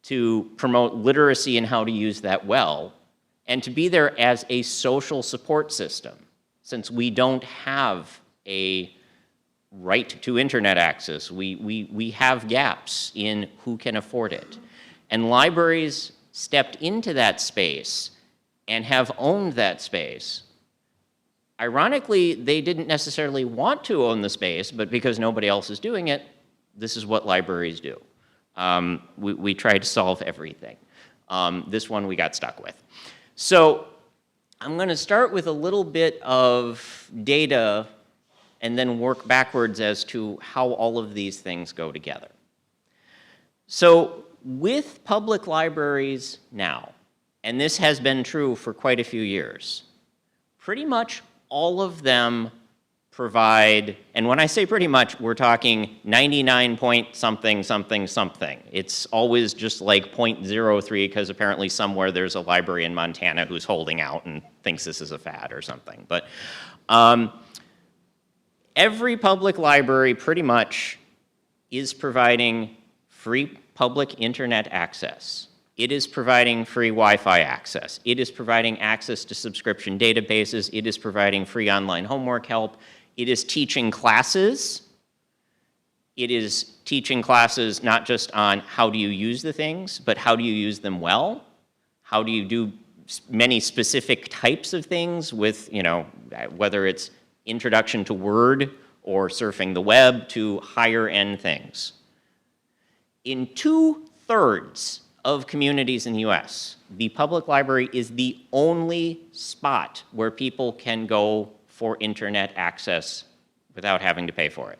to promote literacy and how to use that well, and to be there as a social support system, since we don't have a right to internet access. We have gaps in who can afford it. And libraries stepped into that space and have owned that space. Ironically, they didn't necessarily want to own the space, but because nobody else is doing it, this is what libraries do. We try to solve everything. This one we got stuck with. So I'm going to start with a little bit of data and then work backwards as to how all of these things go together. So with public libraries now, and this has been true for quite a few years, pretty much all of them provide, and when I say pretty much, we're talking 99 point something, something, something. It's always just like 0.03 because apparently somewhere there's a library in Montana who's holding out and thinks this is a fad or something. But Every public library pretty much is providing free public internet access. It is providing free Wi-Fi access. It is providing access to subscription databases. It is providing free online homework help. It is teaching classes. It is teaching classes not just on how do you use the things, but how do you use them well? How do you do many specific types of things with, you know, whether it's introduction to Word or surfing the web to higher end things. In 2/3 of communities in the US, the public library is the only spot where people can go for internet access without having to pay for it.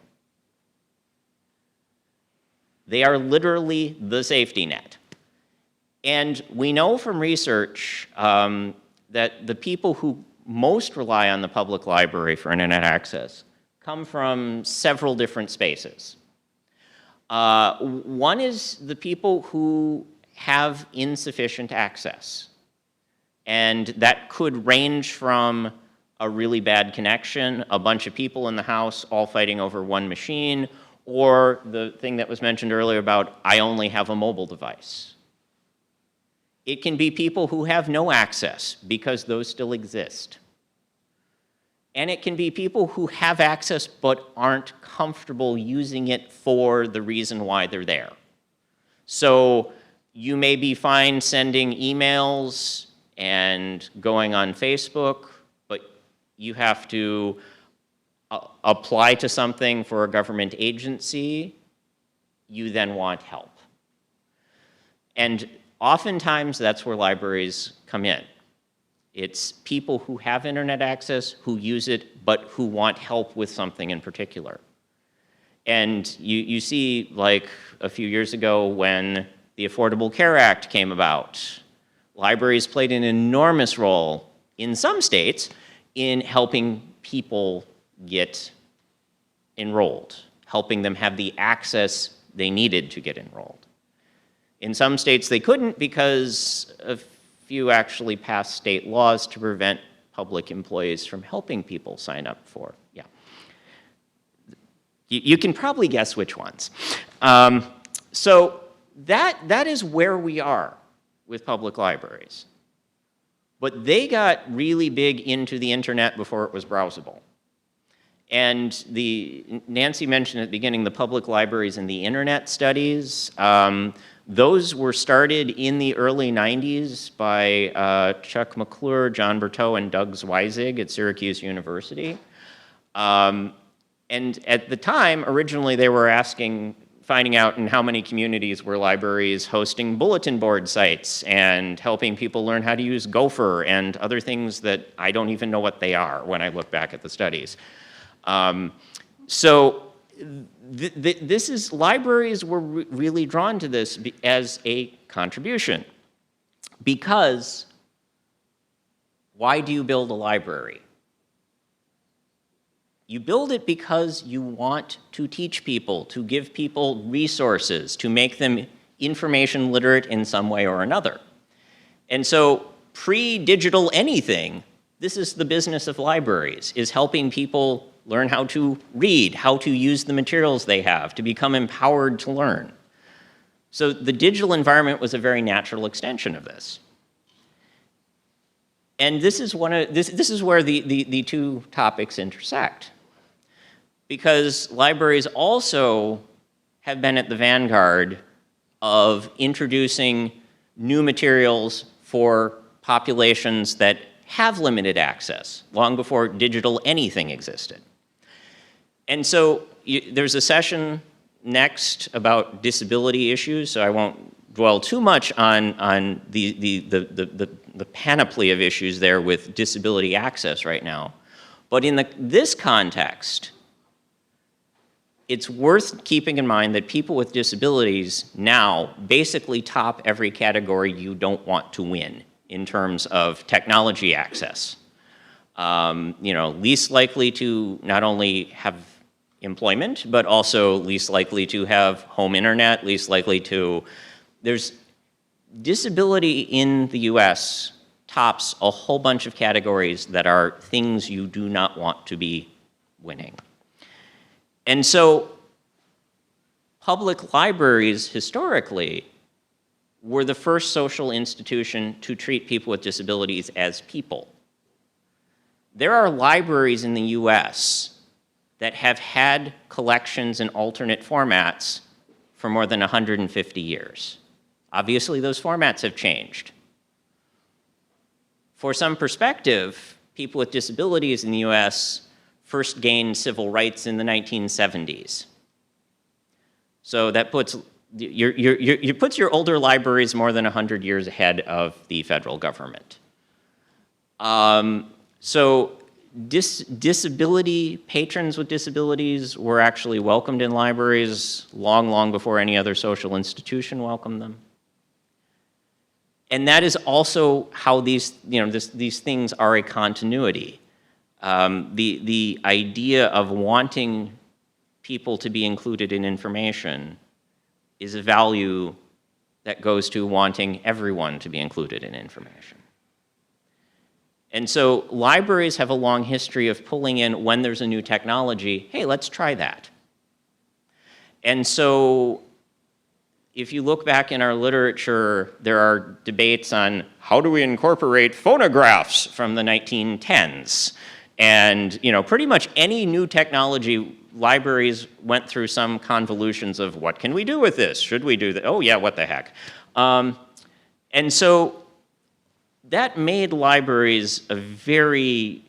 They are literally the safety net. And we know from research that the people who most rely on the public library for internet access come from several different spaces. One is the people who have insufficient access. And that could range from a really bad connection, a bunch of people in the house all fighting over one machine, or the thing that was mentioned earlier about, I only have a mobile device. It can be people who have no access, because those still exist. And it can be people who have access but aren't comfortable using it for the reason why they're there. So you may be fine sending emails and going on Facebook, but you have to apply to something for a government agency. You then want help. And oftentimes that's where libraries come in. It's people who have internet access, who use it, but who want help with something in particular. And you see, like a few years ago when the Affordable Care Act came about, libraries played an enormous role in some states in helping people get enrolled, helping them have the access they needed to get enrolled. In some states they couldn't because a few actually passed state laws to prevent public employees from helping people sign up for, yeah. You can probably guess which ones. So that is where we are with public libraries. But they got really big into the internet before it was browsable. And Nancy mentioned at the beginning the public libraries and the internet studies. Those were started in the early 90s by Chuck McClure, John Berteau, and Doug Zweizig at Syracuse University. And at the time, originally they were finding out in how many communities were libraries hosting bulletin board sites and helping people learn how to use Gopher and other things that I don't even know what they are when I look back at the studies. Libraries were really drawn to this as a contribution. Because why do you build a library? You build it because you want to teach people, to give people resources, to make them information literate in some way or another. And so pre-digital anything, this is the business of libraries, is helping people learn how to read, how to use the materials they have, to become empowered to learn. So the digital environment was a very natural extension of this. And this is where the two topics intersect. Because libraries also have been at the vanguard of introducing new materials for populations that have limited access, long before digital anything existed. And so there's a session next about disability issues, so I won't dwell too much on the panoply of issues there with disability access right now. But in this context, it's worth keeping in mind that people with disabilities now basically top every category you don't want to win in terms of technology access. Least likely to not only have employment, but also least likely to have home internet, least likely to, there's disability in the US tops a whole bunch of categories that are things you do not want to be winning. And so public libraries historically were the first social institution to treat people with disabilities as people. There are libraries in the US that have had collections in alternate formats for more than 150 years. Obviously, those formats have changed. For some perspective, people with disabilities in the US first gained civil rights in the 1970s. So that puts your older libraries more than 100 years ahead of the federal government. So disability, patrons with disabilities were actually welcomed in libraries long, long before any other social institution welcomed them. And that is also how these things are a continuity. The idea of wanting people to be included in information is a value that goes to wanting everyone to be included in information. And so libraries have a long history of pulling in, when there's a new technology, hey, let's try that. And so if you look back in our literature, there are debates on how do we incorporate phonographs from the 1910s. And pretty much any new technology, libraries went through some convolutions of what can we do with this? Should we do that? Oh yeah, what the heck? And so that made libraries a very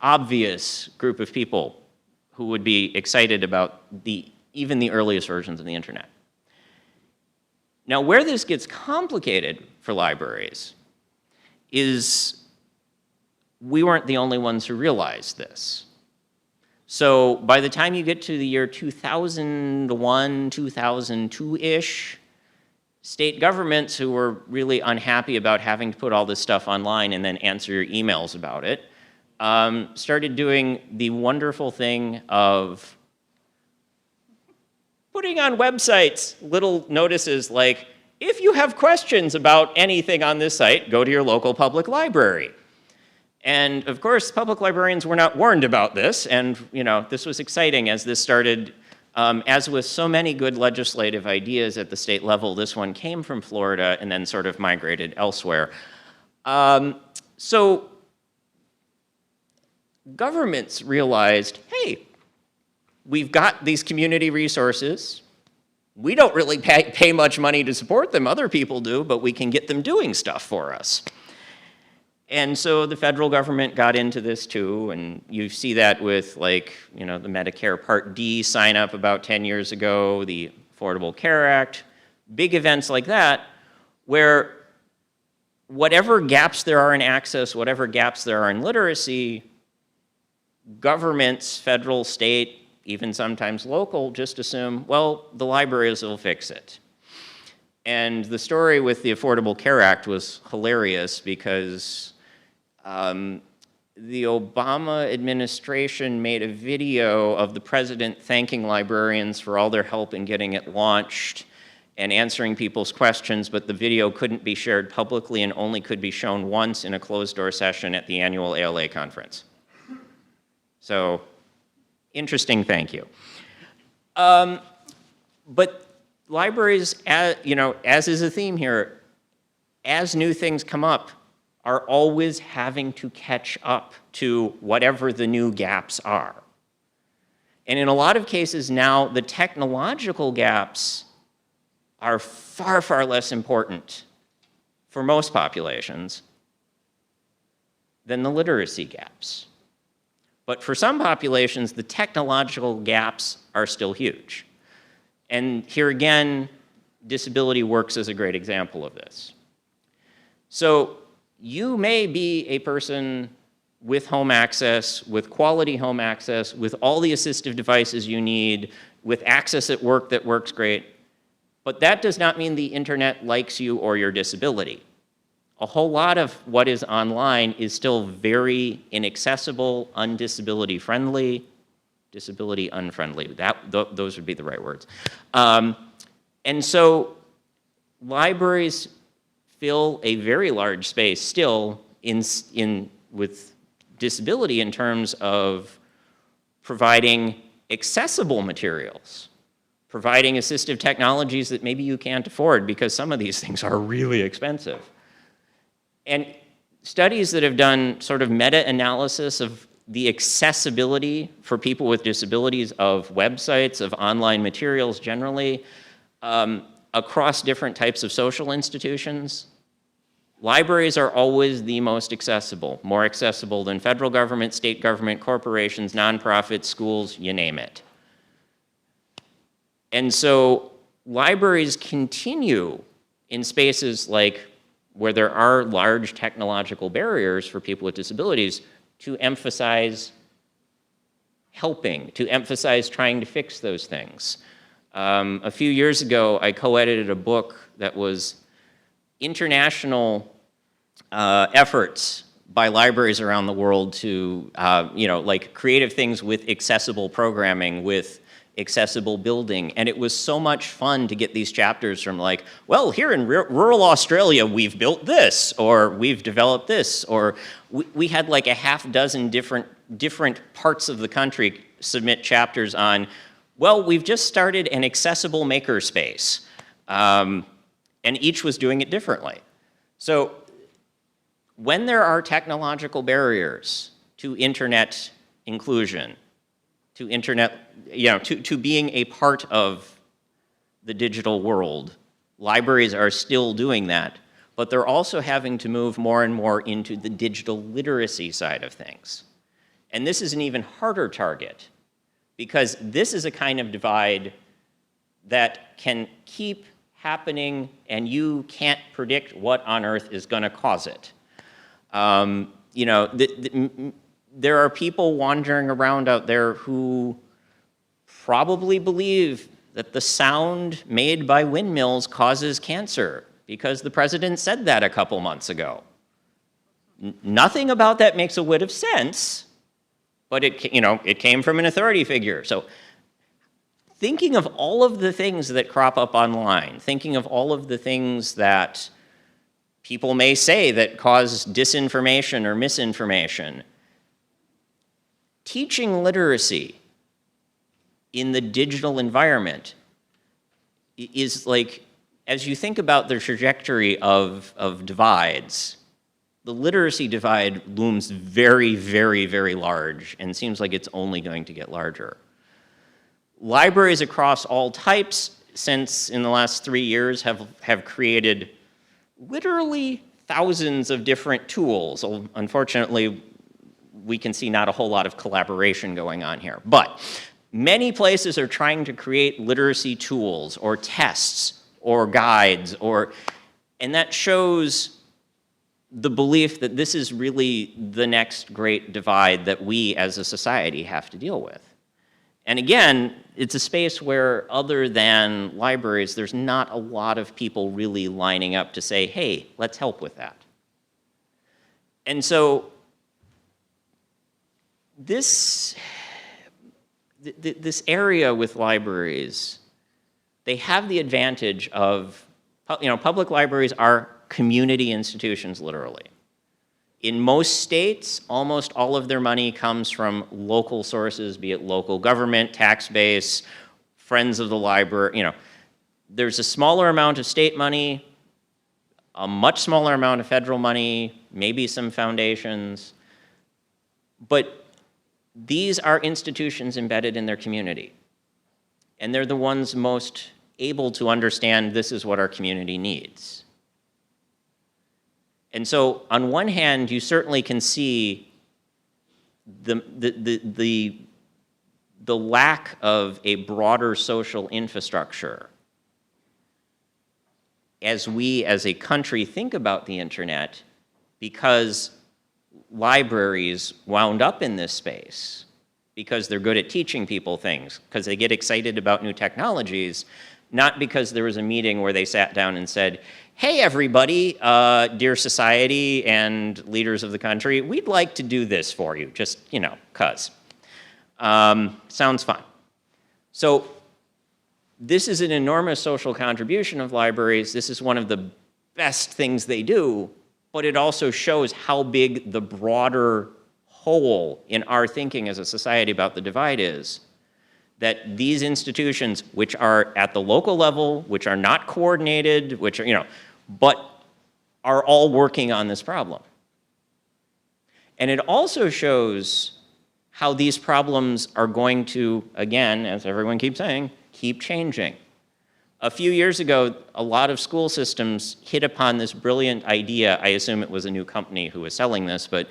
obvious group of people who would be excited about even the earliest versions of the internet. Now, where this gets complicated for libraries is we weren't the only ones who realized this. So by the time you get to the year 2001, 2002-ish, state governments who were really unhappy about having to put all this stuff online and then answer your emails about it, started doing the wonderful thing of putting on websites little notices like, if you have questions about anything on this site, go to your local public library. And of course, public librarians were not warned about this, and this was exciting as this started. As with so many good legislative ideas at the state level, this one came from Florida and then sort of migrated elsewhere. So governments realized, hey, we've got these community resources. We don't really pay much money to support them. Other people do, but we can get them doing stuff for us. And so the federal government got into this too, and you see that with the Medicare Part D sign up about 10 years ago, the Affordable Care Act, big events like that, where whatever gaps there are in access, whatever gaps there are in literacy, governments, federal, state, even sometimes local, just assume, well, the libraries will fix it. And the story with the Affordable Care Act was hilarious because the Obama administration made a video of the president thanking librarians for all their help in getting it launched and answering people's questions, but the video couldn't be shared publicly and only could be shown once in a closed-door session at the annual ALA conference. So, interesting thank you. But libraries, as is a theme here, as new things come up, are always having to catch up to whatever the new gaps are. And in a lot of cases now, the technological gaps are far, far less important for most populations than the literacy gaps. But for some populations, the technological gaps are still huge. And here again, disability works as a great example of this. So you may be a person with home access, with quality home access, with all the assistive devices you need, with access at work that works great, but that does not mean the internet likes you or your disability. A whole lot of what is online is still very inaccessible, undisability friendly, disability unfriendly. Those would be the right words. And so libraries fill a very large space still with disability in terms of providing accessible materials, providing assistive technologies that maybe you can't afford because some of these things are really expensive. And studies that have done sort of meta-analysis of the accessibility for people with disabilities of websites, of online materials generally, across different types of social institutions, libraries are always the most accessible, more accessible than federal government, state government, corporations, nonprofits, schools, you name it. And so libraries continue in spaces like where there are large technological barriers for people with disabilities to emphasize helping, to emphasize trying to fix those things. A few years ago, I co-edited a book that was international efforts by libraries around the world to, like creative things with accessible programming, with accessible building. And it was so much fun to get these chapters from like, well, here in rural Australia, we've built this, or we've developed this, or we had like a half dozen different parts of the country submit chapters on, well, we've just started an accessible makerspace. And each was doing it differently. So when there are technological barriers to internet inclusion, to internet, to being a part of the digital world, libraries are still doing that, but they're also having to move more and more into the digital literacy side of things. And this is an even harder target, because this is a kind of divide that can keep happening and you can't predict what on earth is going to cause it. There are people wandering around out there who probably believe that the sound made by windmills causes cancer because the president said that a couple months ago. Nothing about that makes a whit of sense, but it came from an authority figure. So thinking of all of the things that crop up online, thinking of all of the things that people may say that cause disinformation or misinformation, teaching literacy in the digital environment is like, as you think about the trajectory of divides, the literacy divide looms very, very, very large and seems like it's only going to get larger. Libraries across all types, since in the last 3 years, have created literally thousands of different tools. Unfortunately, we can see not a whole lot of collaboration going on here. But many places are trying to create literacy tools or tests or guides, and that shows the belief that this is really the next great divide that we as a society have to deal with. And again, it's a space where, other than libraries, there's not a lot of people really lining up to say, hey, let's help with that. And so this area with libraries, they have the advantage of, public libraries are community institutions, literally. In most states, almost all of their money comes from local sources, be it local government, tax base, friends of the library, There's a smaller amount of state money, a much smaller amount of federal money, maybe some foundations, but these are institutions embedded in their community. And they're the ones most able to understand this is what our community needs. And so on one hand, you certainly can see the lack of a broader social infrastructure as we as a country think about the internet, because libraries wound up in this space because they're good at teaching people things, because they get excited about new technologies, not because there was a meeting where they sat down and said, hey, everybody, dear society and leaders of the country, we'd like to do this for you, just, 'cause. Sounds fun. So this is an enormous social contribution of libraries. This is one of the best things they do, but it also shows how big the broader hole in our thinking as a society about the divide is. that these institutions, which are at the local level, which are not coordinated, which are, but are all working on this problem. And it also shows how these problems are going to, again, as everyone keeps saying, keep changing. A few years ago, a lot of school systems hit upon this brilliant idea. I assume it was a new company who was selling this, but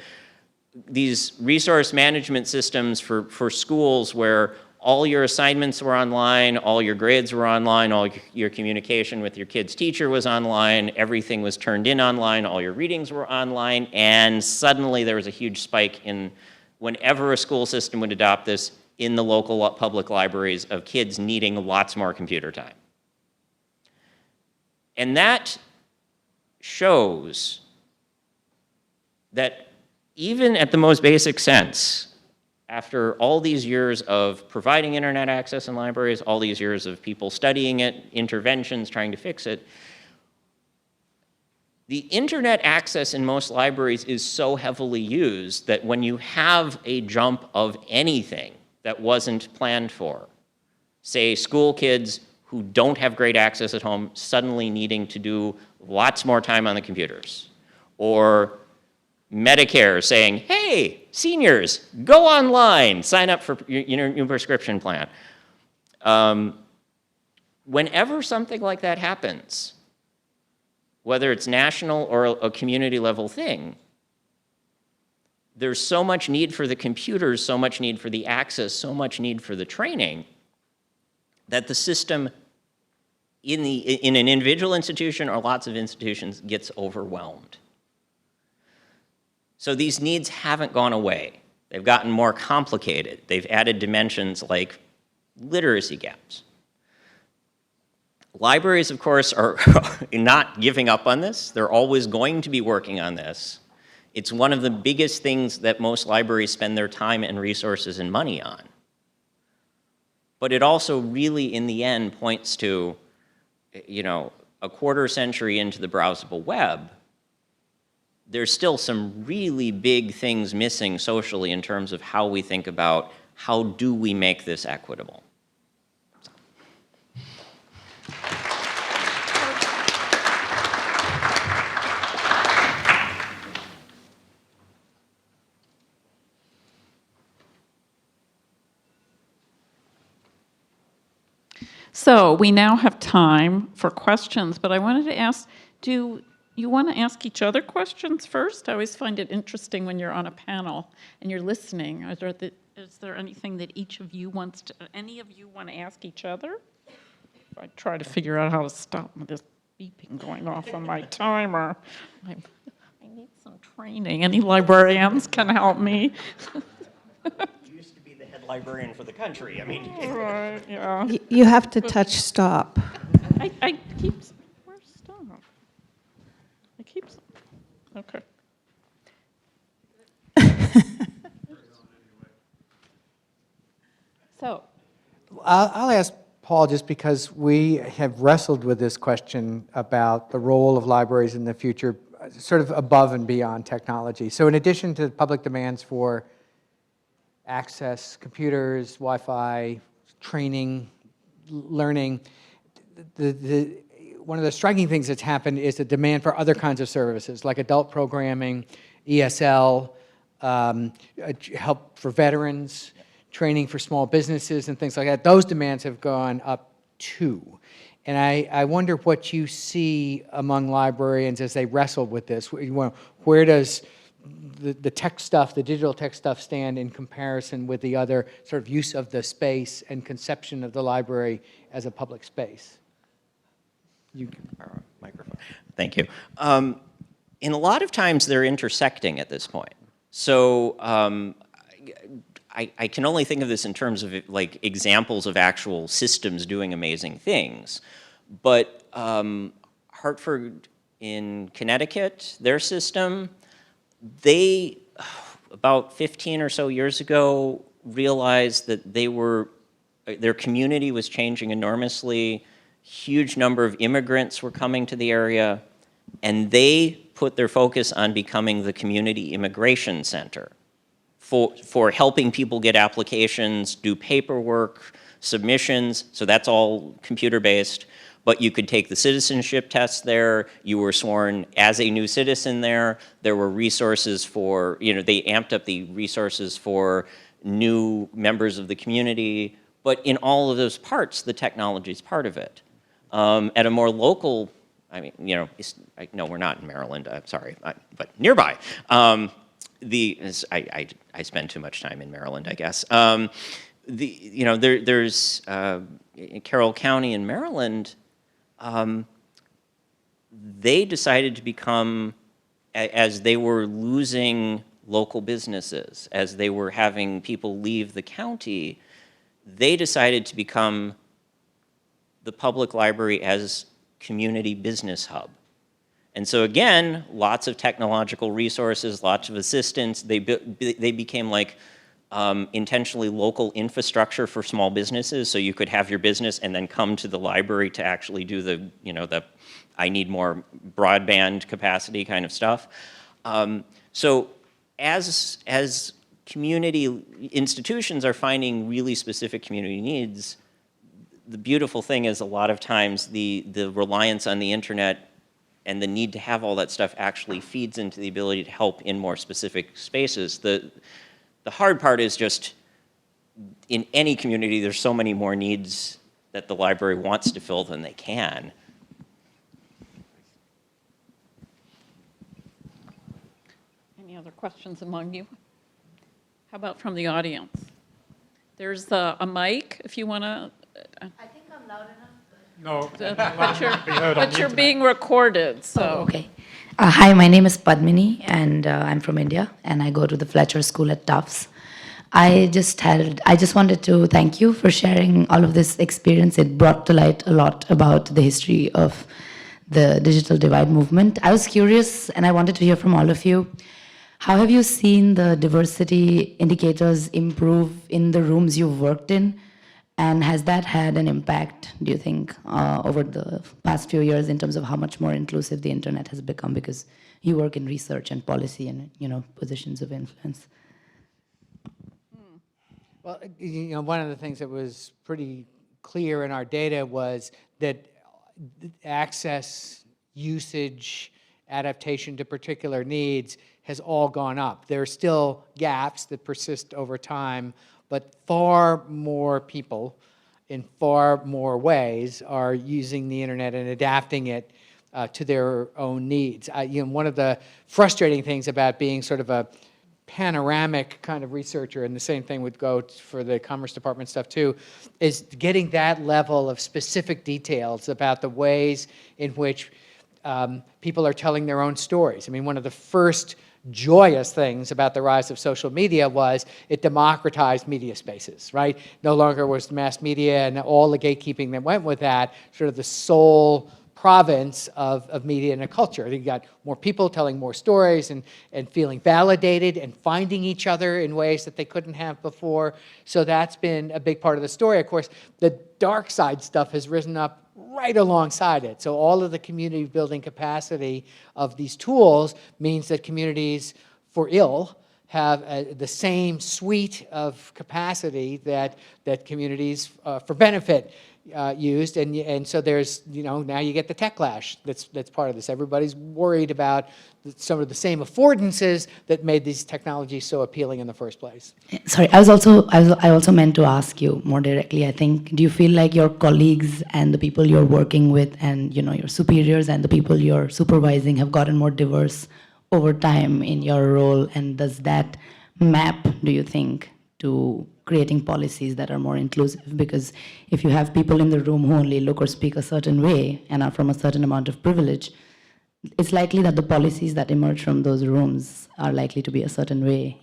these resource management systems for schools where all your assignments were online, all your grades were online, all your communication with your kid's teacher was online, everything was turned in online, all your readings were online, and suddenly there was a huge spike in whenever a school system would adopt this in the local public libraries of kids needing lots more computer time. And that shows that even at the most basic sense, after all these years of providing internet access in libraries, all these years of people studying it, interventions, trying to fix it, the internet access in most libraries is so heavily used that when you have a jump of anything that wasn't planned for, say school kids who don't have great access at home suddenly needing to do lots more time on the computers, or Medicare saying, hey, seniors, go online, sign up for your new prescription plan. Whenever something like that happens, whether it's national or a community level thing, there's so much need for the computers, so much need for the access, so much need for the training, that the system in an individual institution or lots of institutions gets overwhelmed. So these needs haven't gone away. They've gotten more complicated. They've added dimensions like literacy gaps. Libraries, of course, are not giving up on this. They're always going to be working on this. It's one of the biggest things that most libraries spend their time and resources and money on. But it also really, in the end, points to, a quarter century into the browsable web, there's still some really big things missing socially in terms of how we think about how do we make this equitable. So we now have time for questions, but I wanted to ask, do you want to ask each other questions first? I always find it interesting when you're on a panel and you're listening. Is there anything that any of you want to ask each other? I try to figure out how to stop this beeping going off on my timer. I need some training. Any librarians can help me? Used to be the head librarian for the country. I mean, Right, yeah. You have to touch stop. I keep, where's stop? I keep, okay. So, I'll ask Paul, just because we have wrestled with this question about the role of libraries in the future, sort of above and beyond technology. So in addition to public demands for access, computers, Wi-Fi, training, learning, one of the striking things that's happened is the demand for other kinds of services, like adult programming, ESL, help for veterans, training for small businesses and things like that. Those demands have gone up too. And I wonder what you see among librarians as they wrestle with this. Where does the tech stuff, the digital tech stuff, stand in comparison with the other sort of use of the space and conception of the library as a public space? Microphone. Thank you. In a lot of times, they're intersecting at this point. So I can only think of this in terms of like examples of actual systems doing amazing things. But Hartford in Connecticut, their system, they, about 15 or so years ago, realized that their community was changing enormously. Huge number of immigrants were coming to the area, and they put their focus on becoming the community immigration center for helping people get applications, do paperwork, submissions, so that's all computer-based. But you could take the citizenship test there. You were sworn as a new citizen there. There were resources for, they amped up the resources for new members of the community. But in all of those parts, the technology is part of it. At a more local, no, we're not in Maryland. I'm sorry, but nearby. I spend too much time in Maryland, I guess. There's in Carroll County in Maryland. They decided to become, as they were losing local businesses, as they were having people leave the county, they decided to become the public library as community business hub. And so again, lots of technological resources, lots of assistance. They became like intentionally local infrastructure for small businesses, so you could have your business and then come to the library to actually do the I need more broadband capacity kind of stuff. So as community institutions are finding really specific community needs, the beautiful thing is a lot of times the reliance on the internet and the need to have all that stuff actually feeds into the ability to help in more specific spaces. The hard part is just, in any community, there's so many more needs that the library wants to fill than they can. Any other questions among you? How about from the audience? There's a mic, if you want to. I think I'm loud enough. No, But you're being recorded, so. Oh, okay. Hi, my name is Padmini, and I'm from India, and I go to the Fletcher School at Tufts. I just wanted to thank you for sharing all of this experience. It brought to light a lot about the history of the digital divide movement. I was curious, and I wanted to hear from all of you, how have you seen the diversity indicators improve in the rooms you've worked in? And has that had an impact, do you think, over the past few years in terms of how much more inclusive the internet has become, because you work in research and policy and positions of influence? Well, one of the things that was pretty clear in our data was that access, usage, adaptation to particular needs has all gone up. There are still gaps that persist over time, but far more people in far more ways are using the internet and adapting it to their own needs. One of the frustrating things about being sort of a panoramic kind of researcher, and the same thing would go for the Commerce Department stuff too, is getting that level of specific details about the ways in which people are telling their own stories. I mean, one of the first joyous things about the rise of social media was it democratized media spaces, right? No longer was mass media and all the gatekeeping that went with that sort of the sole province of media and a culture. You got more people telling more stories and feeling validated and finding each other in ways that they couldn't have before. So that's been a big part of the story. Of course, the dark side stuff has risen up right alongside it. So all of the community building capacity of these tools means that communities, for ill, have the same suite of capacity that communities for benefit used, and so there's, now you get the techlash that's part of this. Everybody's worried about some of the same affordances that made these technologies so appealing in the first place. Sorry, I also meant to ask you more directly. I think, do you feel like your colleagues and the people you're working with, and your superiors and the people you're supervising have gotten more diverse over time in your role, and does that map, do you think, to creating policies that are more inclusive? Because if you have people in the room who only look or speak a certain way and are from a certain amount of privilege, it's likely that the policies that emerge from those rooms are likely to be a certain way.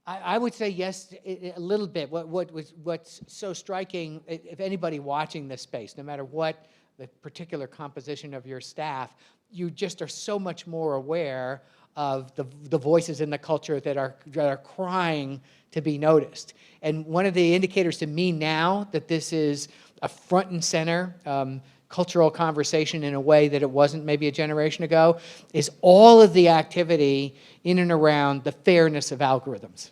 I would say yes, a little bit. What's so striking, if anybody watching this space, no matter what the particular composition of your staff, you just are so much more aware of the voices in the culture that are crying to be noticed. And one of the indicators to me now that this is a front and center cultural conversation in a way that it wasn't maybe a generation ago is all of the activity in and around the fairness of algorithms.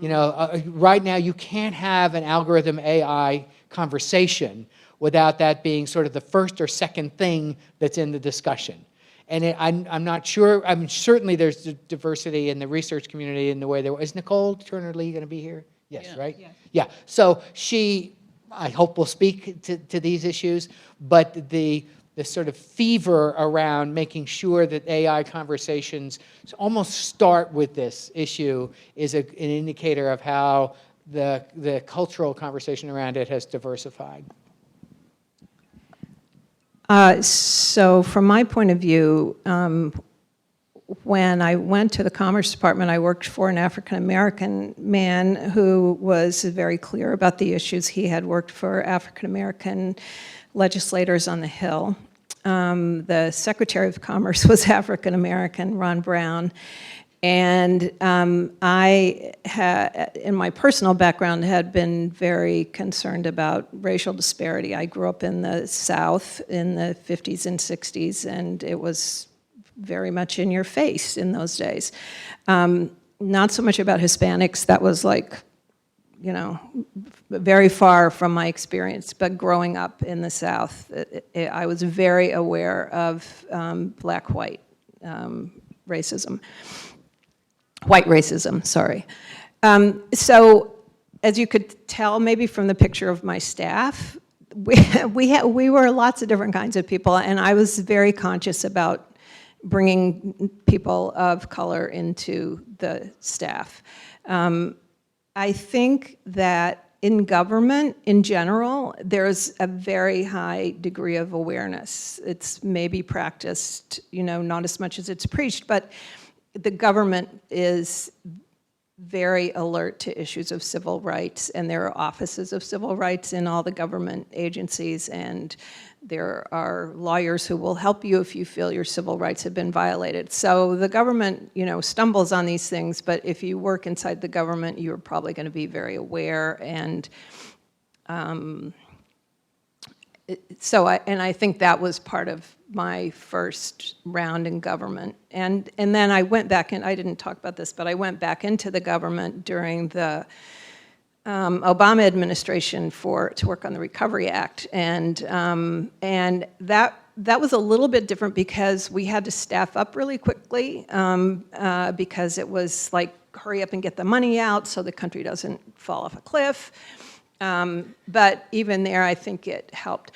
You know, right now you can't have an algorithm AI conversation without that being sort of the first or second thing that's in the discussion. And I'm not sure, I mean, certainly there's diversity in the research community in the way there is. Nicole Turner-Lee going to be here? Yes, Yeah. right? Yeah. So she, I hope, will speak to these issues, but the sort of fever around making sure that AI conversations almost start with this issue is an indicator of how the cultural conversation around it has diversified. So from my point of view, when I went to the Commerce Department, I worked for an African-American man who was very clear about the issues. He had worked for African-American legislators on the Hill. The Secretary of Commerce was African-American, Ron Brown. And I, in my personal background, had been very concerned about racial disparity. I grew up in the South in the 50s and 60s, and it was very much in your face in those days. Not so much about Hispanics, that was like, you know, very far from my experience, but growing up in the South, I was very aware of black-white racism. White racism, sorry. So as you could tell maybe from the picture of my staff, we were lots of different kinds of people, and I was very conscious about bringing people of color into the staff. I think that in government, in general, there's a very high degree of awareness. It's maybe practiced, you know, not as much as it's preached, but the government is very alert to issues of civil rights, and there are offices of civil rights in all the government agencies, and there are lawyers who will help you if you feel your civil rights have been violated. So the government, you know, stumbles on these things, but if you work inside the government, you're probably going to be very aware. And I think that was part of my first round in government. And then I went back in, I didn't talk about this, but I went back into the government during the Obama administration to work on the Recovery Act. And that was a little bit different because we had to staff up really quickly because it was like, hurry up and get the money out so the country doesn't fall off a cliff. But even there, I think it helped.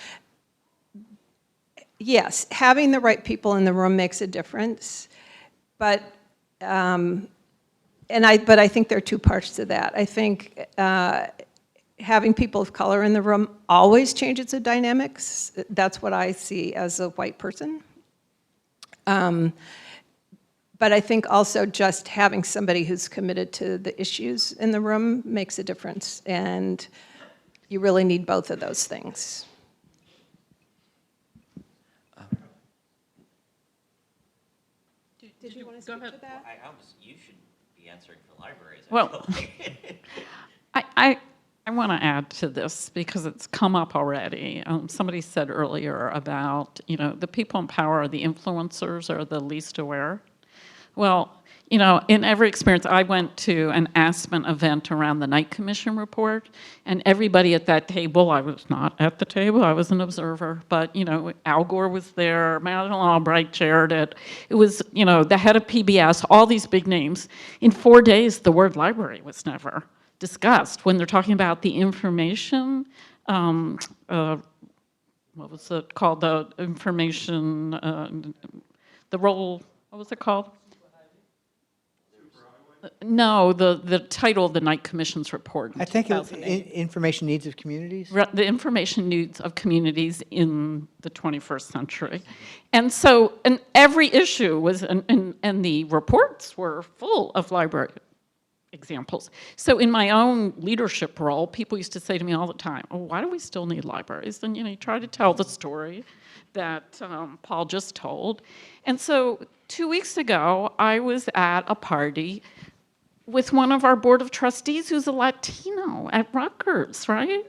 Yes, having the right people in the room makes a difference, but I think there are two parts to that. I think having people of color in the room always changes the dynamics. That's what I see as a white person. But I think also just having somebody who's committed to the issues in the room makes a difference, and you really need both of those things. Did you want to speak to that? You should be answering for libraries. Well, I want to add to this because it's come up already. Somebody said earlier about, you know, the people in power, the influencers are the least aware. Well, you know, in every experience, I went to an Aspen event around the Knight Commission report, and everybody at that table, I was not at the table, I was an observer, but, you know, Al Gore was there, Madeleine Albright chaired it. It was, you know, the head of PBS, all these big names. In 4 days, the word library was never discussed. When they're talking about the information, what was it called, the information, the role, what was it called? No, the title of the Knight Commission's report. I think it was Information Needs of Communities. The information needs of communities in the 21st century. And so, and every issue was, and the reports were full of library examples. So in my own leadership role, people used to say to me all the time, oh, why do we still need libraries? And, you know, you try to tell the story that Paul just told. And so 2 weeks ago, I was at a party with one of our board of trustees who's a Latino at Rutgers, right?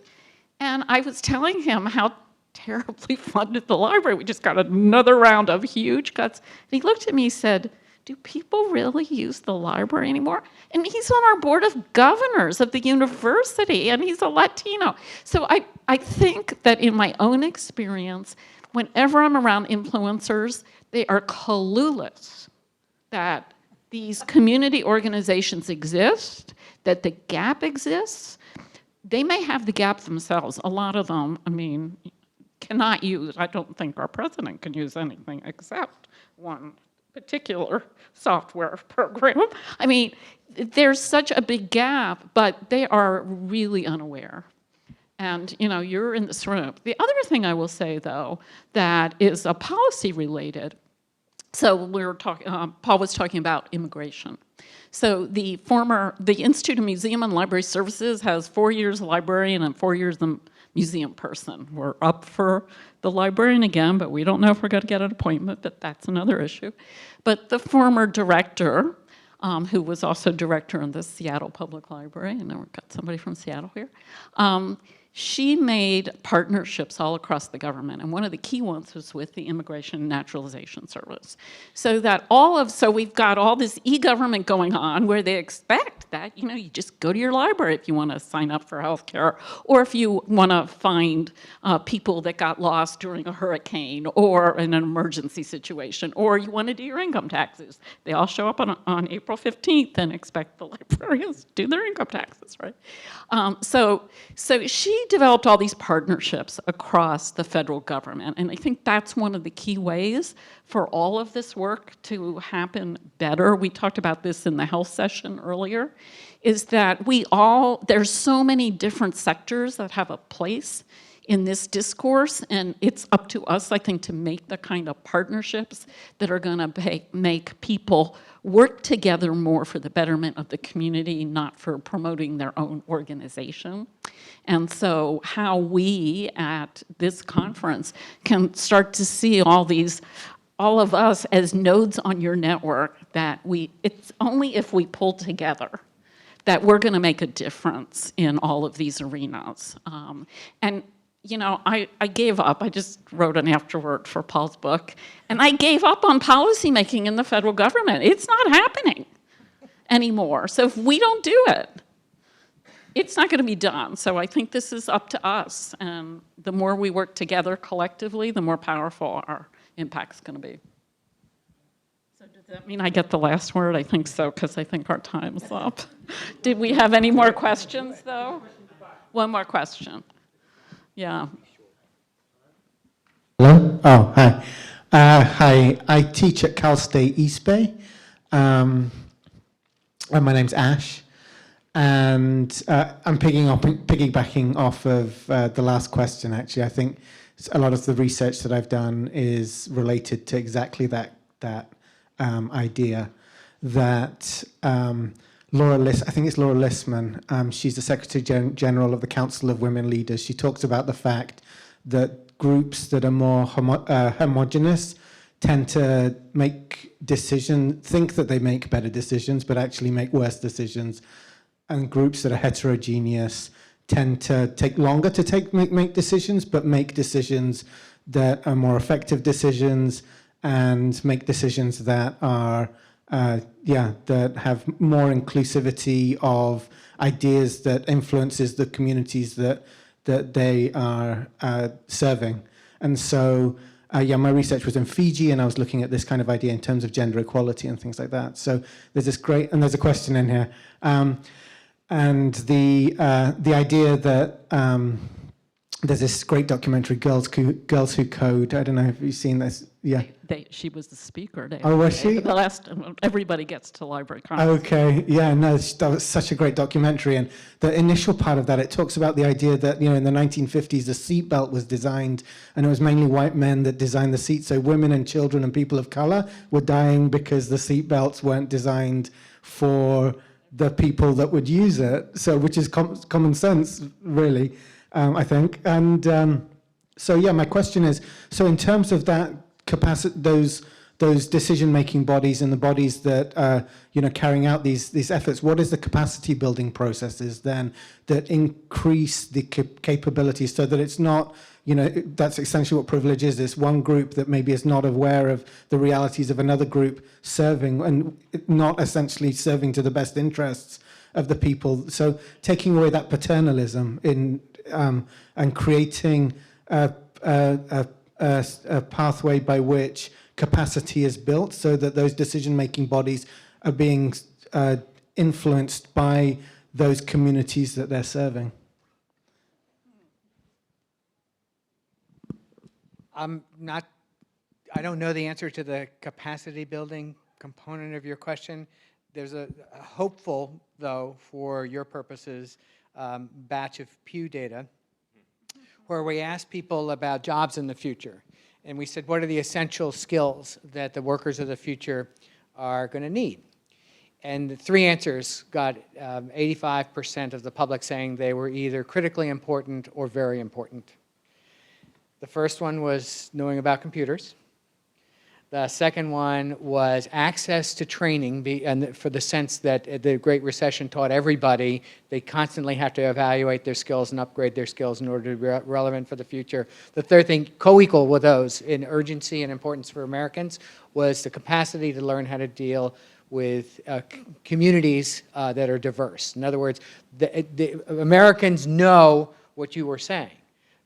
And I was telling him how terribly funded the library. We just got another round of huge cuts. And he looked at me and said, do people really use the library anymore? And he's on our board of governors of the university, and he's a Latino. So I think that in my own experience, whenever I'm around influencers, they are clueless that these community organizations exist, that the gap exists. They may have the gap themselves. A lot of them, I mean, cannot use, I don't think our president can use anything except one particular software program. I mean, there's such a big gap, but they are really unaware. And, you know, you're in this room. The other thing I will say, though, that is a policy related. So we were talking, Paul was talking about immigration. So the Institute of Museum and Library Services has 4 years librarian and 4 years the museum person. We're up for the librarian again, but we don't know if we're going to get an appointment, but that's another issue. But the former director, who was also director in the Seattle Public Library, and now we've got somebody from Seattle here, she made partnerships all across the government, and one of the key ones was with the Immigration and Naturalization Service. So we've got all this e-government going on where they expect that, you know, you just go to your library if you want to sign up for healthcare, or if you want to find people that got lost during a hurricane or in an emergency situation, or you want to do your income taxes. They all show up on April 15th and expect the librarians to do their income taxes, right? So she developed all these partnerships across the federal government, and I think that's one of the key ways for all of this work to happen better. We talked about this in the health session earlier, is that there's so many different sectors that have a place in this discourse, and it's up to us, I think, to make the kind of partnerships that are gonna make people work together more for the betterment of the community, not for promoting their own organization. And so how we at this conference can start to see all of us as nodes on your network, that it's only if we pull together that we're gonna make a difference in all of these arenas. And you know, I gave up. I just wrote an afterword for Paul's book, and I gave up on policymaking in the federal government. It's not happening anymore. So if we don't do it, it's not going to be done. So I think this is up to us, and the more we work together collectively, the more powerful our impact's going to be. So does that mean I get the last word? I think so, because I think our time's up. Did we have any more questions, though? One more question. Yeah. Hello? Oh, hi. Hi, I teach at Cal State East Bay. And my name's Ash. And I'm piggybacking off of the last question, actually. I think a lot of the research that I've done is related to exactly that idea that I think it's Laura Lissman, she's the Secretary General of the Council of Women Leaders. She talks about the fact that groups that are more homogenous tend to think that they make better decisions, but actually make worse decisions. And groups that are heterogeneous tend to take longer to make decisions, but make decisions that are more effective decisions, and make decisions that are that have more inclusivity of ideas that influences the communities that they are serving. And so, my research was in Fiji, and I was looking at this kind of idea in terms of gender equality and things like that. So there's a question in here, and the idea that there's this great documentary, Girls Who Code. I don't know if you've seen this. Yeah. She was the speaker. Oh, was she? The last, everybody gets to library conference. Okay, yeah, no, that was such a great documentary. And the initial part of that, it talks about the idea that, in the 1950s, the seatbelt was designed, and it was mainly white men that designed the seat. So women and children and people of color were dying because the seatbelts weren't designed for the people that would use it. So, which is common sense, really, I think. And so, my question is, so in terms of that capacity, those decision-making bodies and the bodies that are, carrying out these efforts, what is the capacity building processes then that increase the capabilities so that it's not, that's essentially what privilege is. It's one group that maybe is not aware of the realities of another group serving and not essentially serving to the best interests of the people. So taking away that paternalism and creating a pathway by which capacity is built so that those decision-making bodies are being influenced by those communities that they're serving. I don't know the answer to the capacity building component of your question. There's a hopeful, though, for your purposes, batch of Pew data where we asked people about jobs in the future. And we said, what are the essential skills that the workers of the future are going to need? And the three answers got 85% of the public saying they were either critically important or very important. The first one was knowing about computers. The second one was access to training, and for the sense that the Great Recession taught everybody they constantly have to evaluate their skills and upgrade their skills in order to be relevant for the future. The third thing, co-equal with those in urgency and importance for Americans, was the capacity to learn how to deal with communities that are diverse. In other words, the Americans know what you were saying,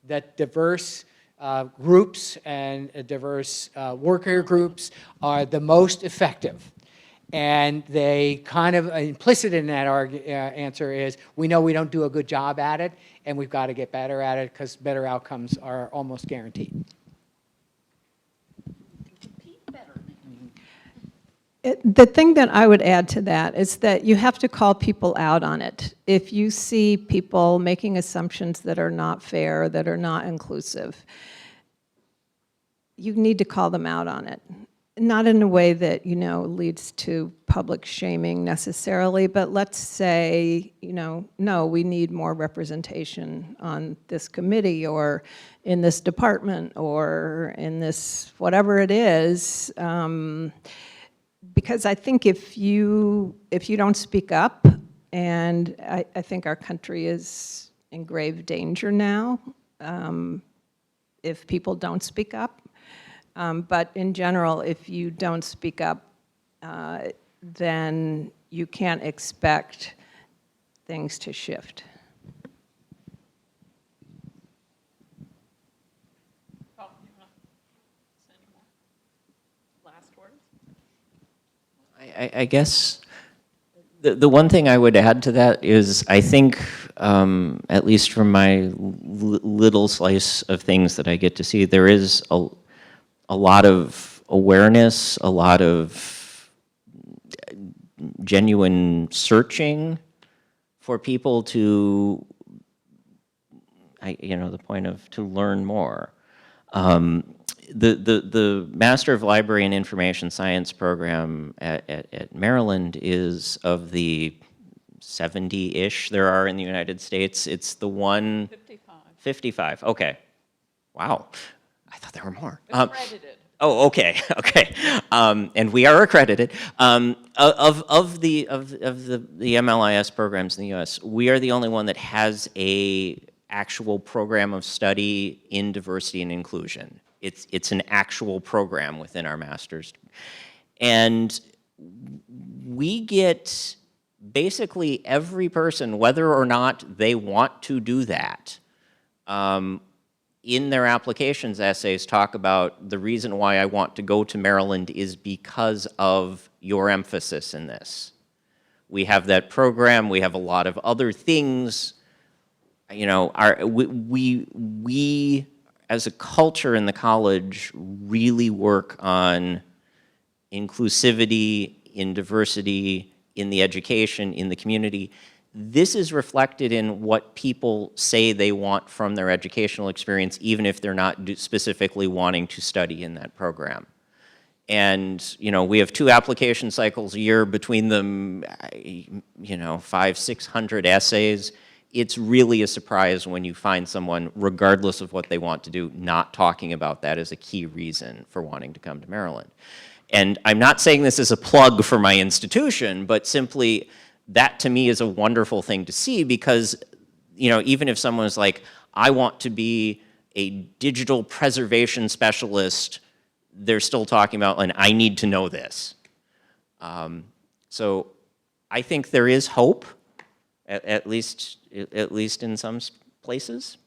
that diverse groups and diverse worker groups are the most effective. And they kind of, implicit in that answer is, we know we don't do a good job at it, and we've got to get better at it because better outcomes are almost guaranteed. The thing that I would add to that is that you have to call people out on it. If you see people making assumptions that are not fair, that are not inclusive, you need to call them out on it. Not in a way that, leads to public shaming necessarily, but let's say, no, we need more representation on this committee or in this department or in this, whatever it is. Because I think if you don't speak up, and I think our country is in grave danger now if people don't speak up. But in general, if you don't speak up, then you can't expect things to shift. Oh, you want to say any more last words? I guess the one thing I would add to that is I think, at least from my little slice of things that I get to see, there is a lot of awareness, a lot of genuine searching for people to, the point of to learn more. The Master of Library and Information Science program at Maryland is of the 70-ish there are in the United States. It's the one... 55. 55, okay. Wow. I thought there were more. Accredited. Oh, okay, okay. And we are accredited. Of the MLIS programs in the U.S., we are the only one that has a actual program of study in diversity and inclusion. It's an actual program within our master's. And we get basically every person, whether or not they want to do that, in their applications essays talk about the reason why I want to go to Maryland is because of your emphasis in this. We have that program, we have a lot of other things, we as a culture in the college really work on inclusivity, in diversity, in the education, in the community. This is reflected in what people say they want from their educational experience, even if they're not specifically wanting to study in that program. And, we have 2 application cycles a year, between them, 500-600 essays. It's really a surprise when you find someone, regardless of what they want to do, not talking about that as a key reason for wanting to come to Maryland. And I'm not saying this as a plug for my institution, but simply that to me is a wonderful thing to see because, you know, even if someone's like, I want to be a digital preservation specialist, they're still talking about, and I need to know this. So I think there is hope, at least in some places.